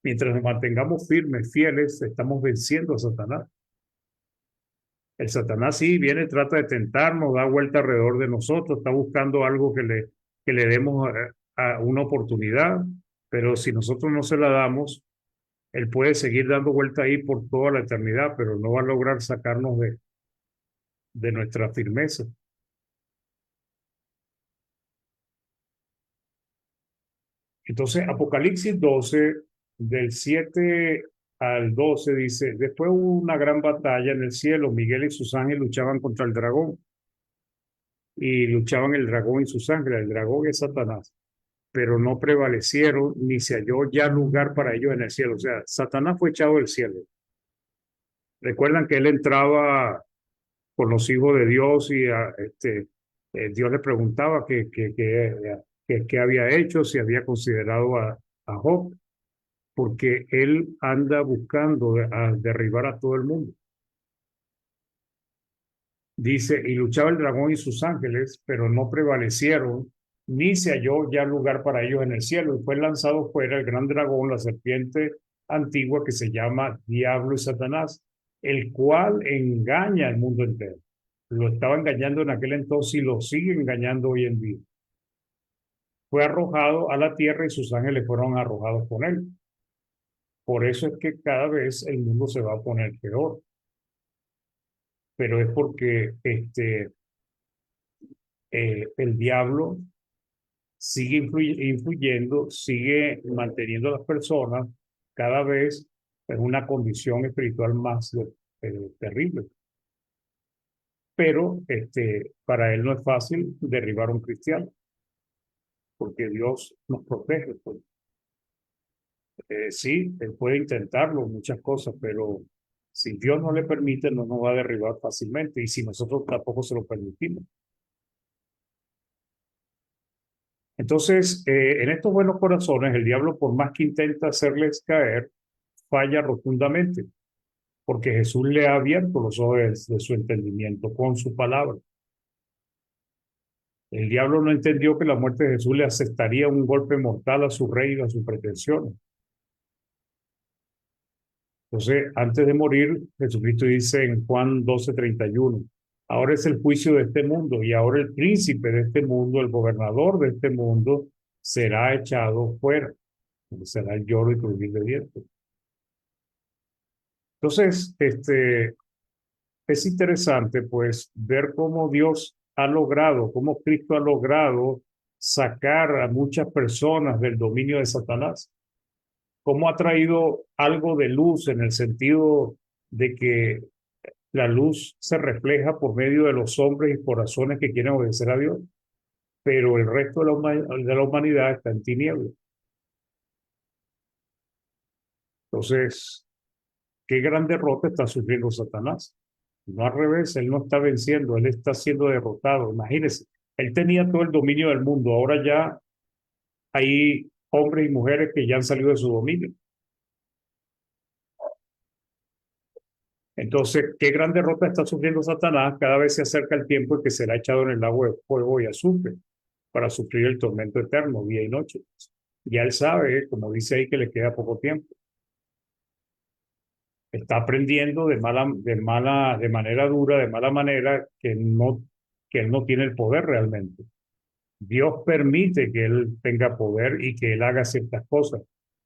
Speaker 1: Mientras nos mantengamos firmes, fieles, estamos venciendo a Satanás. El Satanás sí viene, trata de tentarnos, da vuelta alrededor de nosotros, está buscando algo que le demos a una oportunidad, pero si nosotros no se la damos, él puede seguir dando vuelta ahí por toda la eternidad, pero no va a lograr sacarnos de nuestra firmeza. Entonces, Apocalipsis 12, del 7 al 12, dice, después hubo una gran batalla en el cielo, Miguel y sus ángeles luchaban contra el dragón, y luchaban el dragón y sus ángeles, el dragón es Satanás, pero no prevalecieron, ni se halló ya lugar para ellos en el cielo. O sea, Satanás fue echado del cielo. Recuerdan que él entraba con los hijos de Dios y Dios le preguntaba qué había hecho, si había considerado a Job, porque él anda buscando derribar a todo el mundo. Dice, y luchaba el dragón y sus ángeles, pero no prevalecieron, ni se halló ya lugar para ellos en el cielo. Y fue lanzado fuera el gran dragón, la serpiente antigua que se llama Diablo y Satanás, el cual engaña al mundo entero. Lo estaba engañando en aquel entonces y lo sigue engañando hoy en día. Fue arrojado a la tierra y sus ángeles fueron arrojados con él. Por eso es que cada vez el mundo se va a poner peor. Pero es porque el diablo sigue influyendo, sigue manteniendo a las personas cada vez en una condición espiritual más terrible. Pero para él no es fácil derribar a un cristiano, porque Dios nos protege. Pues. Sí, él puede intentarlo, muchas cosas, pero si Dios no le permite, no nos va a derribar fácilmente, y si nosotros tampoco se lo permitimos. Entonces, en estos buenos corazones, el diablo, por más que intenta hacerles caer, falla rotundamente, porque Jesús le ha abierto los ojos de su entendimiento con su palabra. El diablo no entendió que la muerte de Jesús le asestaría un golpe mortal a su reino, a sus pretensiones. Entonces, antes de morir, Jesucristo dice en Juan 12:31, ahora es el juicio de este mundo y ahora el príncipe de este mundo, el gobernador de este mundo, será echado fuera. será el lloro y crujir de dientes. Entonces, es interesante pues ver cómo Dios ha logrado, cómo Cristo ha logrado sacar a muchas personas del dominio de Satanás, cómo ha traído algo de luz en el sentido de que la luz se refleja por medio de los hombres y corazones que quieren obedecer a Dios, pero el resto de la humanidad está en tinieblas. Entonces, qué gran derrota está sufriendo Satanás. No al revés, él no está venciendo, él está siendo derrotado. Imagínense, él tenía todo el dominio del mundo, ahora ya hay hombres y mujeres que ya han salido de su dominio. Entonces, qué gran derrota está sufriendo Satanás. Cada vez se acerca el tiempo en que será echado en el lago de fuego y azufre para sufrir el tormento eterno, día y noche. Ya él sabe, como dice ahí, que le queda poco tiempo. Está aprendiendo de manera dura, de mala manera, que él no tiene el poder realmente. Dios permite que él tenga poder y que él haga ciertas cosas,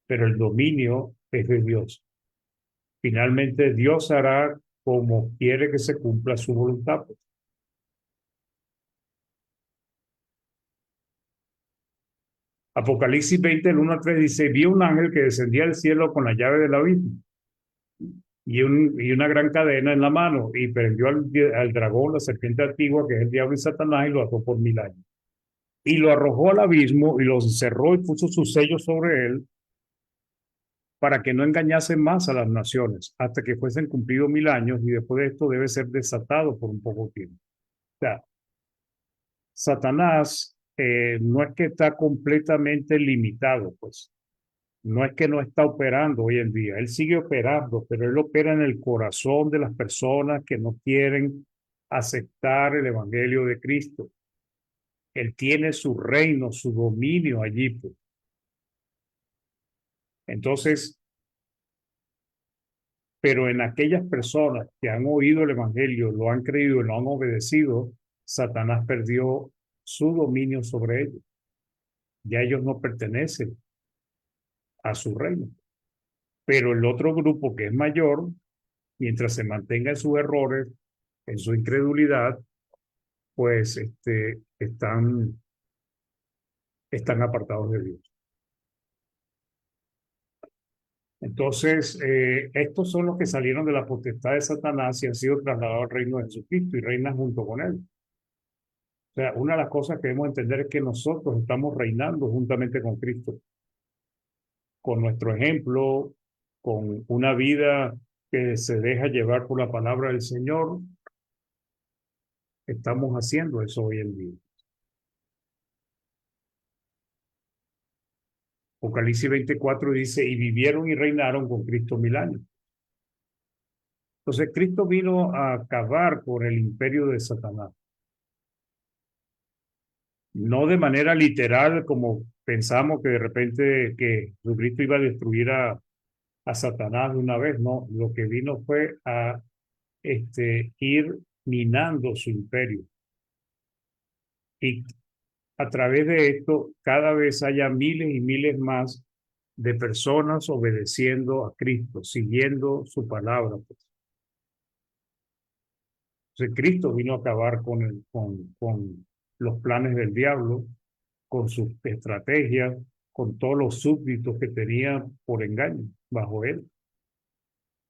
Speaker 1: pero el dominio es de Dios. Finalmente, Dios hará como quiere que se cumpla su voluntad. Apocalipsis 20, el 1 al 3 dice, vi un ángel que descendía del cielo con la llave del abismo y una gran cadena en la mano y prendió al dragón, la serpiente antigua, que es el diablo y Satanás, y lo ató por 1000 años. Y lo arrojó al abismo y lo encerró y puso su sello sobre él para que no engañase más a las naciones hasta que fuesen cumplidos 1000 años y después de esto debe ser desatado por un poco tiempo. O sea, Satanás no es que está completamente limitado, pues no es que no está operando hoy en día, él sigue operando, pero él opera en el corazón de las personas que no quieren aceptar el evangelio de Cristo. Él tiene su reino, su dominio allí, pues. Entonces, pero en aquellas personas que han oído el evangelio, lo han creído y lo han obedecido, Satanás perdió su dominio sobre ellos. Ya ellos no pertenecen a su reino. Pero el otro grupo que es mayor, mientras se mantenga en sus errores, en su incredulidad, pues están apartados de Dios. Entonces, estos son los que salieron de la potestad de Satanás y han sido trasladados al reino de Jesucristo y reinan junto con él. O sea, una de las cosas que debemos entender es que nosotros estamos reinando juntamente con Cristo, con nuestro ejemplo, con una vida que se deja llevar por la palabra del Señor. Estamos haciendo eso hoy en día. Apocalipsis 24 dice, y vivieron y reinaron con Cristo 1000 años. Entonces, Cristo vino a acabar con el imperio de Satanás. No de manera literal, como pensamos que de repente que Jesucristo iba a destruir a Satanás de una vez, no. Lo que vino fue a ir minando su imperio. Y a través de esto, cada vez haya miles y miles más de personas obedeciendo a Cristo, siguiendo su palabra, pues. Entonces, Cristo vino a acabar con los planes del diablo, con sus estrategias, con todos los súbditos que tenía por engaño bajo él.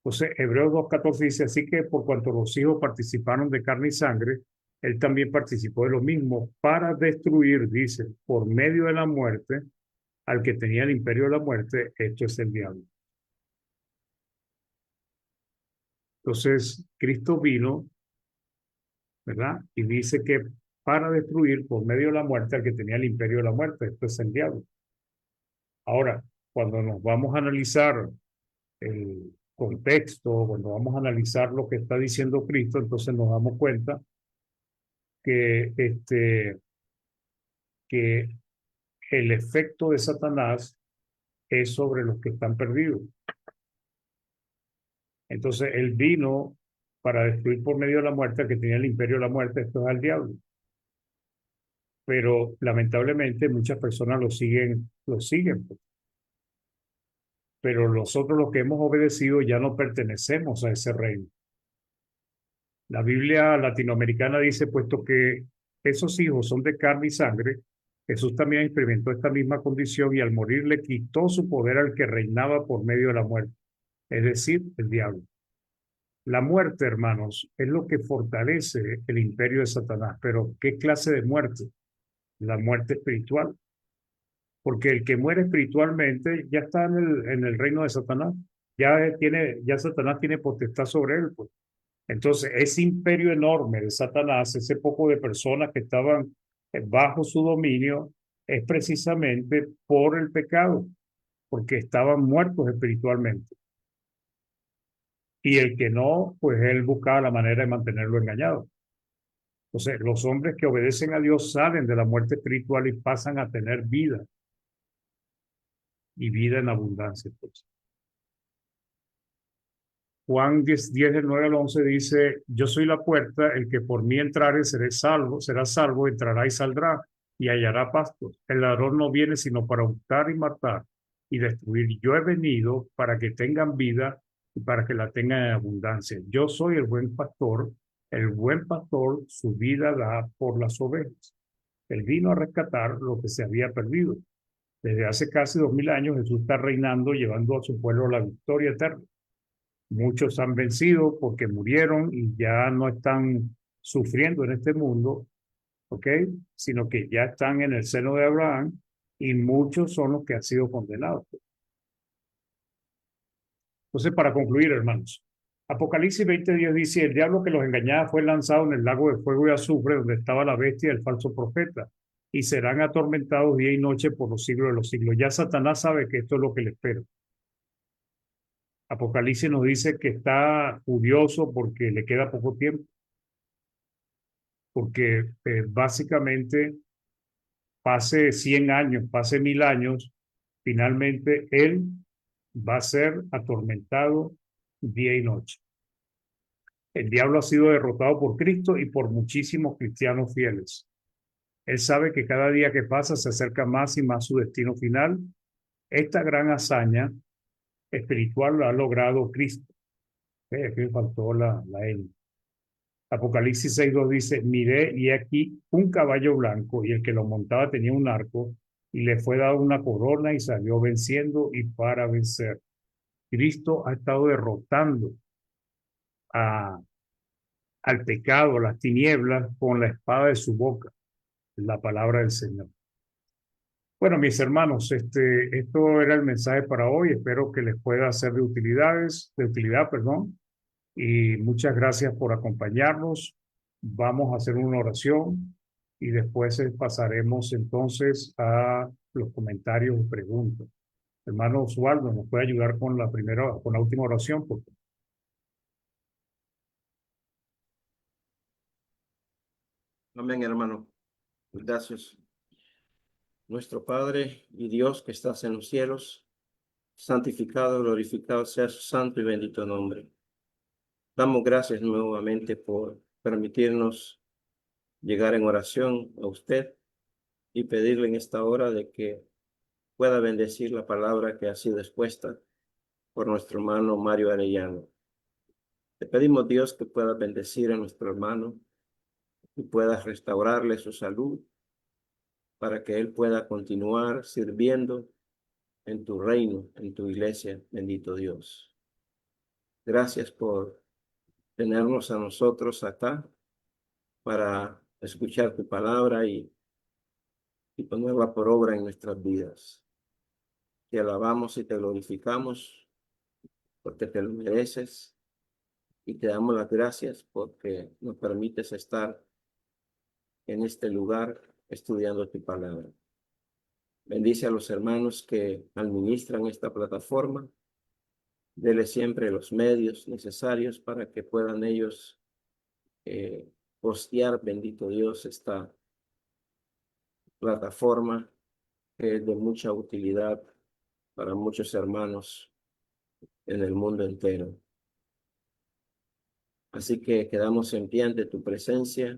Speaker 1: Entonces, Hebreos 2:14 dice, así que por cuanto los hijos participaron de carne y sangre, él también participó de lo mismo para destruir, dice, por medio de la muerte, al que tenía el imperio de la muerte, esto es el diablo. Entonces, Cristo vino, ¿verdad? Y dice que para destruir por medio de la muerte al que tenía el imperio de la muerte, esto es el diablo. Ahora, cuando nos vamos a analizar el contexto, cuando vamos a analizar lo que está diciendo Cristo, entonces nos damos cuenta que, que el efecto de Satanás es sobre los que están perdidos. Entonces él vino para destruir por medio de la muerte al que tenía el imperio de la muerte, esto es al diablo. Pero lamentablemente muchas personas lo siguen, pues. pero nosotros los que hemos obedecido ya no pertenecemos a ese reino. La Biblia latinoamericana dice, puesto que esos hijos son de carne y sangre, Jesús también experimentó esta misma condición y al morir le quitó su poder al que reinaba por medio de la muerte, es decir, el diablo. La muerte, hermanos, es lo que fortalece el imperio de Satanás, pero ¿qué clase de muerte? La muerte espiritual, porque el que muere espiritualmente ya está en el reino de Satanás, ya Satanás tiene potestad sobre él, pues. Entonces, ese imperio enorme de Satanás, ese poco de personas que estaban bajo su dominio, es precisamente por el pecado, porque estaban muertos espiritualmente. Y el que no, pues él buscaba la manera de mantenerlo engañado. Entonces, los hombres que obedecen a Dios salen de la muerte espiritual y pasan a tener vida y vida en abundancia, pues. Juan 10 del 9 al 11 dice, yo soy la puerta, el que por mí entrare será salvo, entrará y saldrá y hallará pastos. El ladrón no viene sino para hurtar y matar y destruir. Yo he venido para que tengan vida y para que la tengan en abundancia. Yo soy el buen pastor su vida da por las ovejas. Él vino a rescatar lo que se había perdido. Desde hace casi 2000 años Jesús está reinando, llevando a su pueblo a la victoria eterna. Muchos han vencido porque murieron y ya no están sufriendo en este mundo, ¿ok? Sino que ya están en el seno de Abraham y muchos son los que han sido condenados. Entonces, para concluir, hermanos, Apocalipsis 20:10 dice, el diablo que los engañaba fue lanzado en el lago de fuego y azufre donde estaba la bestia y el falso profeta y serán atormentados día y noche por los siglos de los siglos. Ya Satanás sabe que esto es lo que le espera. Apocalipsis nos dice que está furioso porque le queda poco tiempo, porque básicamente pase 100 años, pase 1000 años, finalmente él va a ser atormentado día y noche. El diablo ha sido derrotado por Cristo y por muchísimos cristianos fieles. Él sabe que cada día que pasa se acerca más y más su destino final. Esta gran hazaña espiritual la ha logrado Cristo. Aquí me faltó la N. Apocalipsis 6:2 dice, miré y aquí un caballo blanco y el que lo montaba tenía un arco y le fue dado una corona y salió venciendo y para vencer. Cristo ha estado derrotando a, al pecado, a las tinieblas con la espada de su boca, la palabra del Señor. Bueno, mis hermanos, esto era el mensaje para hoy. Espero que les pueda ser de utilidad, perdón. Y muchas gracias por acompañarnos. Vamos a hacer una oración y después pasaremos entonces a los comentarios y preguntas. Hermano Osvaldo, ¿nos puede ayudar con con la última oración?
Speaker 2: Amén, hermano. Gracias. Nuestro Padre y Dios que estás en los cielos, santificado, glorificado sea su santo y bendito nombre. Damos gracias nuevamente por permitirnos llegar en oración a usted y pedirle en esta hora de que pueda bendecir la palabra que ha sido expuesta por nuestro hermano Mario Arellano. Te pedimos, Dios, que pueda bendecir a nuestro hermano y puedas restaurarle su salud para que él pueda continuar sirviendo en tu reino, en tu iglesia, bendito Dios. Gracias por tenernos a nosotros acá para escuchar tu palabra y ponerla por obra en nuestras vidas. Te alabamos y te glorificamos porque te lo mereces y te damos las gracias porque nos permites estar en este lugar estudiando tu palabra. Bendice a los hermanos que administran esta plataforma. Dele siempre los medios necesarios para que puedan ellos postear, bendito Dios, esta plataforma que es de mucha utilidad para muchos hermanos en el mundo entero. Así que quedamos en pie ante tu presencia,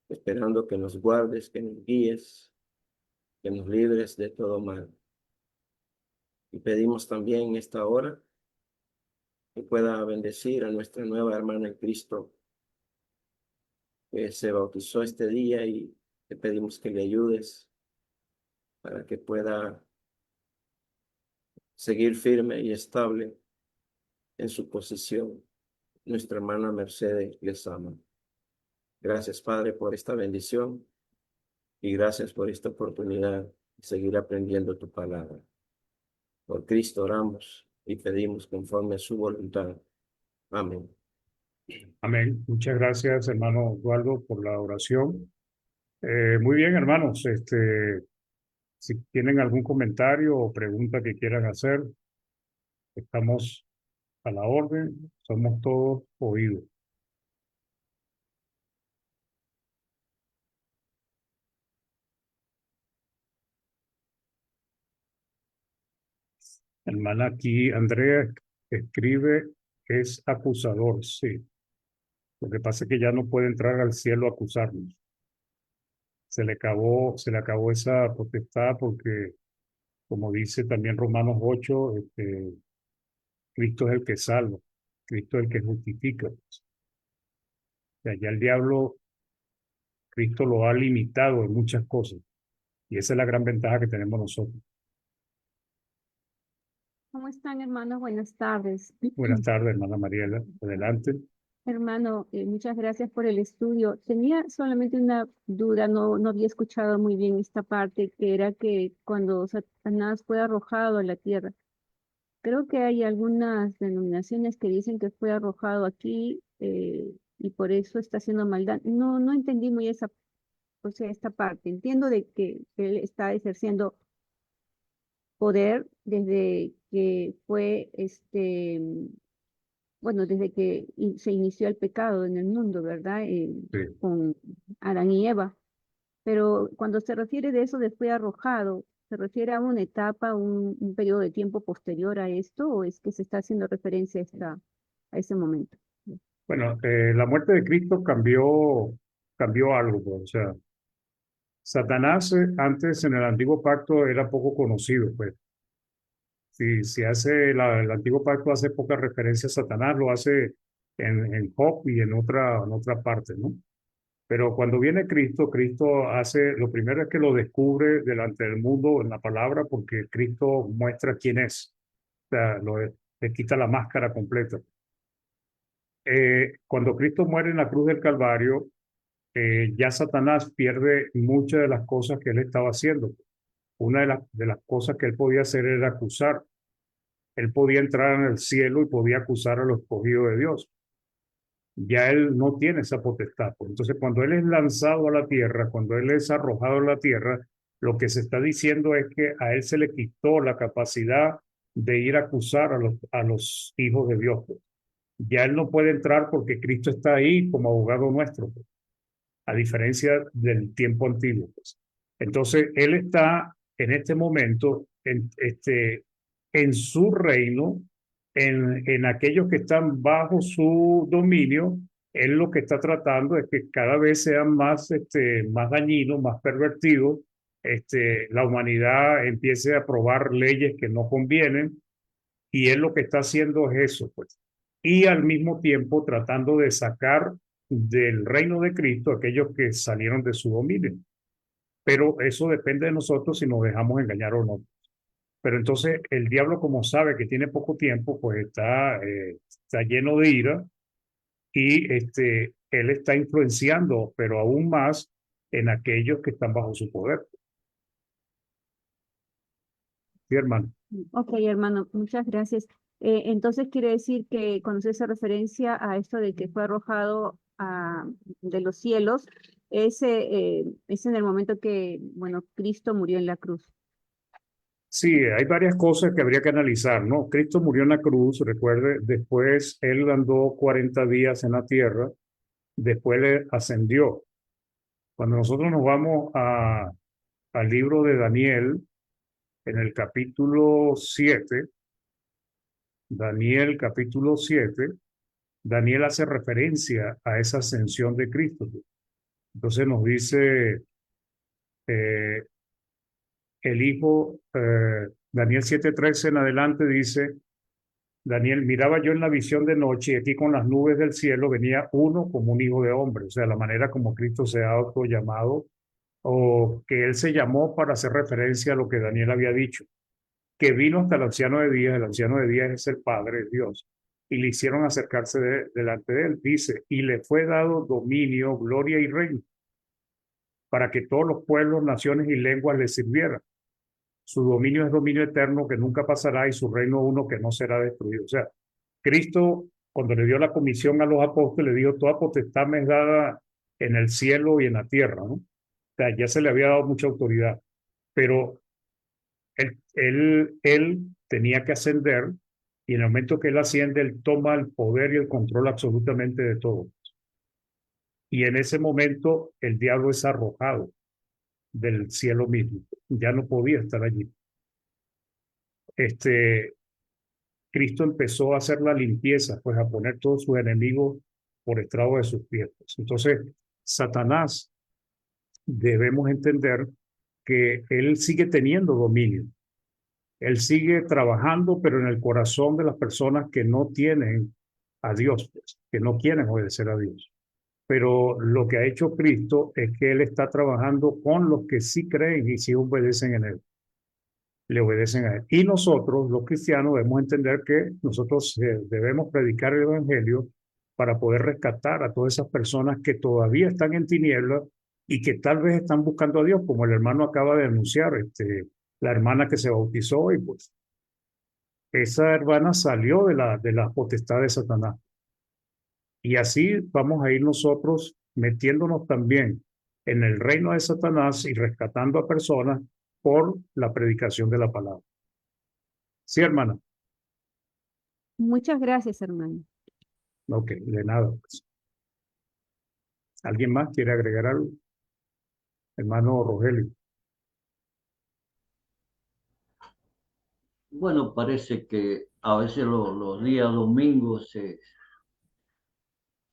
Speaker 2: esperando que nos guardes, que nos guíes, que nos libres de todo mal. Y pedimos también en esta hora que pueda bendecir a nuestra nueva hermana en Cristo que se bautizó este día y te pedimos que le ayudes para que pueda seguir firme y estable en su posición. Nuestra hermana Mercedes les ama. Gracias, Padre, por esta bendición y gracias por esta oportunidad de seguir aprendiendo tu palabra. Por Cristo oramos y pedimos conforme a su voluntad. Amén.
Speaker 1: Amén. Muchas gracias, hermano Osvaldo, por la oración. Muy bien, hermanos. Si tienen algún comentario o pregunta que quieran hacer, estamos a la orden. Somos todos oídos. Hermana, aquí Andrea escribe, es acusador, sí. Lo que pasa es que ya no puede entrar al cielo a acusarnos. Se le acabó esa potestad porque, como dice también Romanos 8, Cristo es el que salva, Cristo es el que justifica. O sea, ya el diablo, Cristo lo ha limitado en muchas cosas. Y esa es la gran ventaja que tenemos nosotros.
Speaker 3: ¿Cómo están, hermanos? Buenas tardes.
Speaker 1: Buenas tardes, hermana Mariela. Adelante.
Speaker 3: Hermano, muchas gracias por el estudio. Tenía solamente una duda, no había escuchado muy bien esta parte, que era que cuando Satanás fue arrojado a la tierra, creo que hay algunas denominaciones que dicen que fue arrojado aquí y por eso está haciendo maldad. No entendí muy esa, o sea, esta parte. Entiendo de que él está ejerciendo poder desde que fue bueno, desde que se inició el pecado en el mundo, ¿verdad?
Speaker 1: Sí.
Speaker 3: Con Adán y Eva. Pero cuando se refiere de eso de fue arrojado, ¿se refiere a una etapa, un periodo de tiempo posterior a esto, o es que se está haciendo referencia a ese momento?
Speaker 1: Bueno, la muerte de Cristo cambió algo, pues. O sea, Satanás antes en el antiguo pacto era poco conocido, pues. Si hace el antiguo pacto hace poca referencia a Satanás, lo hace en Job y en otra parte, ¿no? Pero cuando viene Cristo, Cristo hace, lo primero es que lo descubre delante del mundo en la palabra, porque Cristo muestra quién es. O sea, le quita la máscara completa. Cuando Cristo muere en la cruz del Calvario, ya Satanás pierde muchas de las cosas que él estaba haciendo. Una de las cosas que él podía hacer era acusar. Él podía entrar en el cielo y podía acusar a los escogidos de Dios. Ya él no tiene esa potestad. Pues. Entonces, cuando él es lanzado a la tierra, cuando él es arrojado a la tierra, lo que se está diciendo es que a él se le quitó la capacidad de ir a acusar a los hijos de Dios. Pues. Ya él no puede entrar porque Cristo está ahí como abogado nuestro, pues, a diferencia del tiempo antiguo. Pues. Entonces, él está en este momento en su reino, en aquellos que están bajo su dominio. Él lo que está tratando es que cada vez sean más dañinos, más pervertidos. La humanidad empiece a aprobar leyes que no convienen y él lo que está haciendo es eso, pues. Y al mismo tiempo tratando de sacar del reino de Cristo aquellos que salieron de su dominio. Pero eso depende de nosotros si nos dejamos engañar o no. Pero entonces el diablo, como sabe que tiene poco tiempo, pues está lleno de ira y él está influenciando, pero aún más en aquellos que están bajo su poder. Sí, hermano.
Speaker 3: Ok, hermano, muchas gracias. Entonces quiere decir que cuando se hace referencia a esto de que fue arrojado de los cielos, es en el momento que, bueno, Cristo murió en la cruz.
Speaker 1: Sí, hay varias cosas que habría que analizar, ¿no? Cristo murió en la cruz, recuerde, después él andó 40 días en la tierra, después le ascendió. Cuando nosotros nos vamos al libro de Daniel, en el capítulo 7, Daniel capítulo 7, Daniel hace referencia a esa ascensión de Cristo. Entonces nos dice, el Hijo Daniel 7:13 en adelante dice, Daniel, miraba yo en la visión de noche y aquí con las nubes del cielo venía uno como un hijo de hombre, o sea, la manera como Cristo se ha autollamado o que él se llamó para hacer referencia a lo que Daniel había dicho, que vino hasta el anciano de días es el Padre, es Dios, y le hicieron acercarse delante de él, dice, y le fue dado dominio, gloria y reino, para que todos los pueblos, naciones y lenguas le sirvieran. Su dominio es dominio eterno que nunca pasará y su reino uno que no será destruido. O sea, Cristo, cuando le dio la comisión a los apóstoles, le dijo, toda potestad me es dada en el cielo y en la tierra, ¿no? O sea, ya se le había dado mucha autoridad, pero él tenía que ascender y en el momento que él asciende, él toma el poder y el control absolutamente de todo. Y en ese momento el diablo es arrojado del cielo mismo. Ya no podía estar allí. Cristo empezó a hacer la limpieza, pues a poner todos sus enemigos por estrado de sus pies. Entonces, Satanás, debemos entender que él sigue teniendo dominio. Él sigue trabajando, pero en el corazón de las personas que no tienen a Dios, pues, que no quieren obedecer a Dios. Pero lo que ha hecho Cristo es que Él está trabajando con los que sí creen y sí obedecen en Él. Le obedecen a Él. Y nosotros, los cristianos, debemos entender que nosotros debemos predicar el Evangelio para poder rescatar a todas esas personas que todavía están en tinieblas y que tal vez están buscando a Dios, como el hermano acaba de anunciar, la hermana que se bautizó y pues esa hermana salió de la potestad de Satanás. Y así vamos a ir nosotros metiéndonos también en el reino de Satanás y rescatando a personas por la predicación de la palabra. Sí, hermana.
Speaker 3: Muchas gracias, hermano.
Speaker 1: Ok, de nada, pues. ¿Alguien más quiere agregar algo? Hermano Rogelio.
Speaker 4: Bueno, parece que a veces los días domingos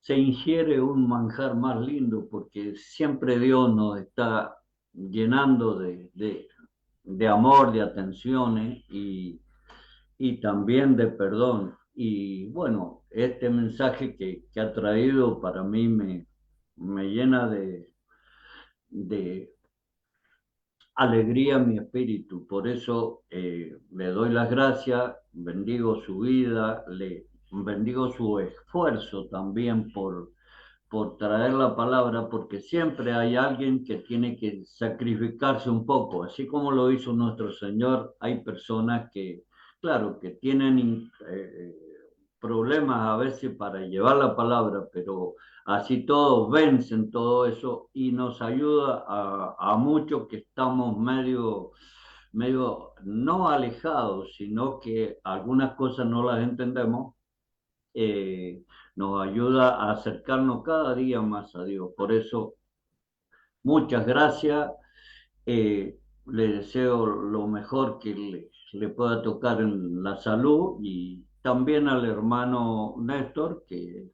Speaker 4: se ingiere un manjar más lindo porque siempre Dios nos está llenando de amor, de atenciones y también de perdón. Y bueno, este mensaje que ha traído para mí me llena de alegría mi espíritu. Por eso le doy las gracias, bendigo su vida, le bendigo su esfuerzo también por traer la palabra, porque siempre hay alguien que tiene que sacrificarse un poco, así como lo hizo nuestro Señor. Hay personas que, claro, que tienen problemas a veces para llevar la palabra, pero así todos vencen todo eso y nos ayuda a muchos que estamos medio no alejados, sino que algunas cosas no las entendemos. Nos ayuda a acercarnos cada día más a Dios. Por eso, muchas gracias. Le deseo lo mejor que le pueda tocar en la salud y también al hermano Néstor que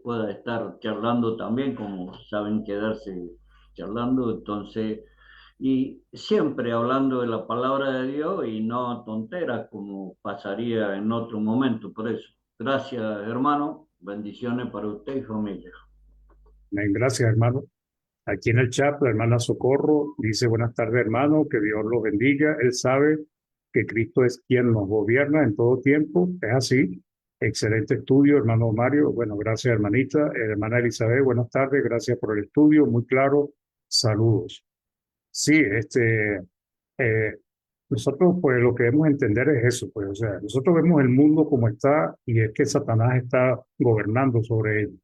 Speaker 4: pueda estar charlando también, como saben quedarse charlando, entonces, y siempre hablando de la palabra de Dios y no tonteras como pasaría en otro momento. Por eso, gracias hermano, bendiciones para usted y familia.
Speaker 1: Gracias, hermano. Aquí en el chat, la hermana Socorro dice, buenas tardes, hermano, que Dios los bendiga. Él sabe que Cristo es quien nos gobierna en todo tiempo. Es así. Excelente estudio, hermano Mario. Bueno, gracias, hermanita. Hermana Elizabeth, buenas tardes. Gracias por el estudio. Muy claro. Saludos. Sí, eh, nosotros pues lo que debemos entender es eso, pues, o sea, nosotros vemos el mundo como está y es que Satanás está gobernando sobre él,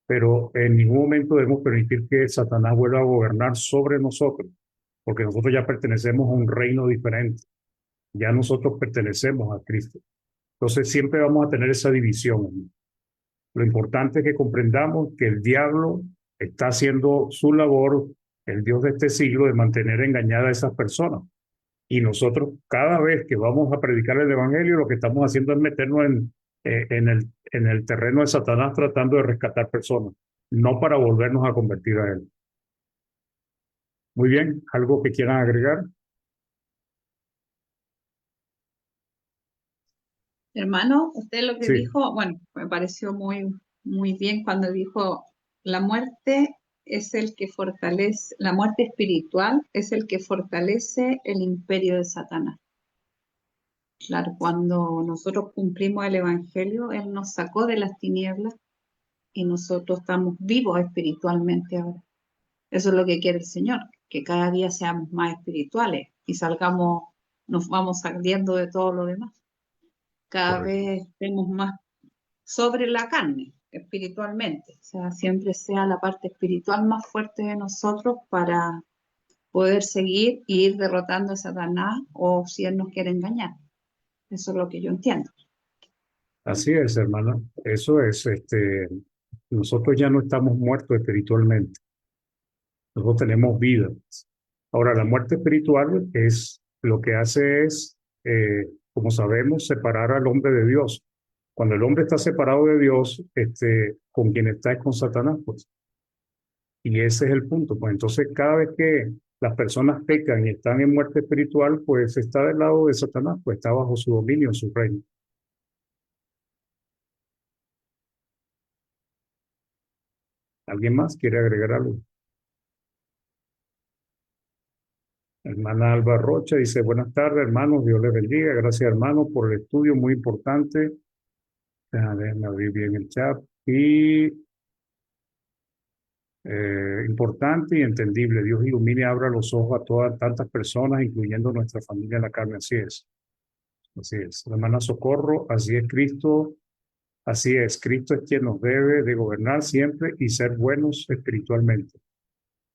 Speaker 1: pero en ningún momento debemos permitir que Satanás vuelva a gobernar sobre nosotros, porque nosotros ya pertenecemos a un reino diferente, ya nosotros pertenecemos a Cristo. Entonces siempre vamos a tener esa división. Lo importante es que comprendamos que el diablo está haciendo su labor, el Dios de este siglo, de mantener engañada a esas personas. Y nosotros cada vez que vamos a predicar el Evangelio, lo que estamos haciendo es meternos en el terreno de Satanás tratando de rescatar personas, no para volvernos a convertir a él. Muy bien, ¿algo que quieran agregar?
Speaker 5: Hermano, usted lo que
Speaker 1: Sí,
Speaker 5: dijo, bueno, me pareció muy bien cuando dijo la muerte es el que fortalece, la muerte espiritual es el que fortalece el imperio de Satanás. Claro, cuando nosotros cumplimos el Evangelio, Él nos sacó de las tinieblas y nosotros estamos vivos espiritualmente ahora. Eso es lo que quiere el Señor, que cada día seamos más espirituales y salgamos, nos vamos saliendo de todo lo demás. Cada
Speaker 1: correcto.
Speaker 5: vez estemos más sobre la carne, espiritualmente. O sea, siempre sea la parte espiritual más fuerte de nosotros para poder seguir e ir derrotando a Satanás o si Él nos quiere engañar. Eso es lo que yo entiendo.
Speaker 1: Así es, hermana. Eso es, nosotros ya no estamos muertos espiritualmente. Nosotros tenemos vida. Ahora, la muerte espiritual es lo que hace es, como sabemos, separar al hombre de Dios. Cuando el hombre está separado de Dios, con quien está es con Satanás, pues. Y ese es el punto. Pues entonces, cada vez que las personas pecan y están en muerte espiritual, pues está del lado de Satanás, pues está bajo su dominio, su reino. ¿Alguien más quiere agregar algo? Hermana Alba Rocha dice, buenas tardes, hermanos, Dios les bendiga. Gracias, hermanos, por el estudio, muy importante. Déjenme abrir bien el chat. Y importante y entendible. Dios ilumine y abra los ojos a todas tantas personas, incluyendo nuestra familia en la carne. Así es. Así es. Hermana Socorro, así es Cristo. Así es. Cristo es quien nos debe de gobernar siempre y ser buenos espiritualmente.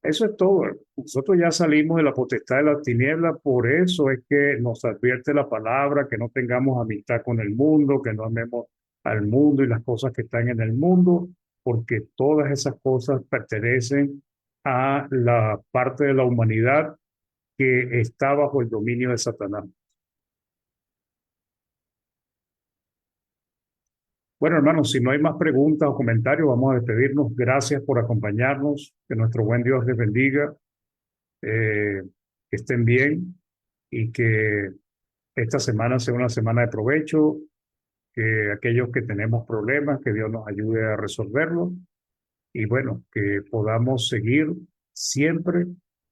Speaker 1: Eso es todo. Nosotros ya salimos de la potestad de la tiniebla, por eso es que nos advierte la palabra, que no tengamos amistad con el mundo, que no amemos al mundo y las cosas que están en el mundo, porque todas esas cosas pertenecen a la parte de la humanidad que está bajo el dominio de Satanás. Bueno, hermanos, si no hay más preguntas o comentarios, vamos a despedirnos. Gracias por acompañarnos. Que nuestro buen Dios les bendiga. Que estén bien y que esta semana sea una semana de provecho, que aquellos que tenemos problemas, que Dios nos ayude a resolverlos y bueno, que podamos seguir siempre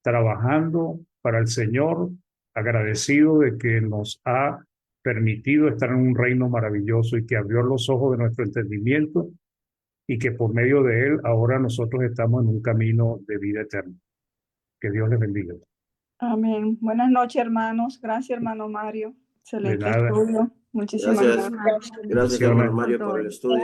Speaker 1: trabajando para el Señor, agradecido de que nos ha permitido estar en un reino maravilloso y que abrió los ojos de nuestro entendimiento y que por medio de él ahora nosotros estamos en un camino de vida eterna. Que Dios les bendiga.
Speaker 6: Amén. Buenas noches, hermanos. Gracias, hermano Mario.
Speaker 1: De
Speaker 6: Excelente
Speaker 1: nada.
Speaker 6: estudio. Muchísimas
Speaker 2: Gracias.
Speaker 6: gracias.
Speaker 2: Gracias, hermano
Speaker 1: Bendiciones.
Speaker 2: Mario, por el estudio.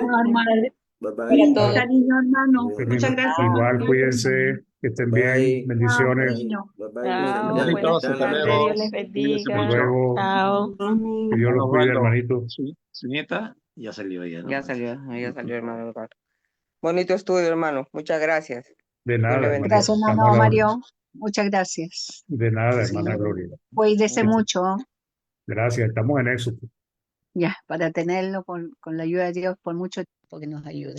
Speaker 2: Bye
Speaker 5: Para
Speaker 2: bye.
Speaker 5: todos. Cariño, hermano.
Speaker 2: Bien.
Speaker 5: Muchas gracias.
Speaker 1: Igual, cuídense, que estén
Speaker 2: Bye.
Speaker 1: bien, bendiciones.
Speaker 5: Cariño.
Speaker 2: Bye bye.
Speaker 7: Chao,
Speaker 2: Dale,
Speaker 7: buenas
Speaker 2: dale.
Speaker 7: tardes, Dios les
Speaker 1: Hasta
Speaker 7: bendiga.
Speaker 1: luego.
Speaker 7: Chao.
Speaker 1: Que
Speaker 6: Amén.
Speaker 1: Dios los
Speaker 8: Hermano
Speaker 1: cuide,
Speaker 8: Osvaldo,
Speaker 1: hermanito.
Speaker 8: su nieta ya salió ya, ¿no?
Speaker 7: Ya salió, hermano Eduardo. Bonito estudio, hermano. Muchas gracias.
Speaker 1: De
Speaker 7: Dios le
Speaker 1: nada,
Speaker 7: bendiga.
Speaker 1: hermanito.
Speaker 5: Gracias,
Speaker 1: Estamos a
Speaker 5: hermano
Speaker 1: la orden.
Speaker 5: Mario. Muchas gracias.
Speaker 1: De nada,
Speaker 5: Sí.
Speaker 1: hermana Gloria.
Speaker 5: Cuídese mucho.
Speaker 1: Gracias, estamos en eso.
Speaker 5: Ya, para tenerlo con la ayuda de Dios por mucho tiempo que nos ayude.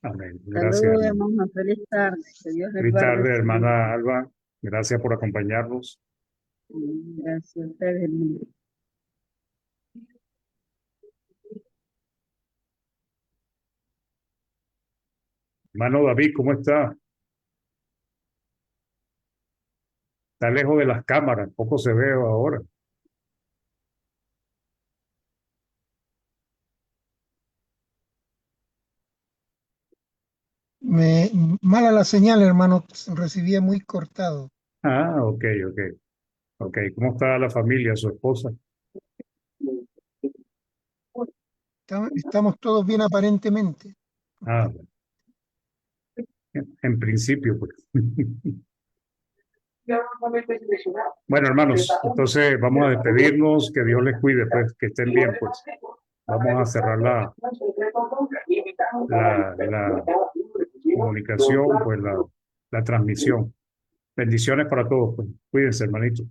Speaker 1: Amén. Gracias, hermano.
Speaker 3: hermano. Feliz tarde. Que Dios les
Speaker 1: Feliz
Speaker 3: guarde
Speaker 1: tarde,
Speaker 3: siempre.
Speaker 1: hermana Alba. Gracias por acompañarnos.
Speaker 3: Gracias a ustedes, hermano.
Speaker 1: Hermano David, ¿cómo está? Está lejos de las cámaras, poco se ve ahora.
Speaker 9: Mala la señal, hermano, recibía muy cortado.
Speaker 1: Ah, ok. Ok, ¿cómo está la familia, su esposa?
Speaker 9: Estamos todos bien aparentemente.
Speaker 1: Ah, bueno. En principio, pues. Bueno, hermanos, entonces vamos a despedirnos, que Dios les cuide, pues, que estén bien, pues. Vamos a cerrar la comunicación, pues la transmisión. Bendiciones para todos, pues. Cuídense, hermanitos.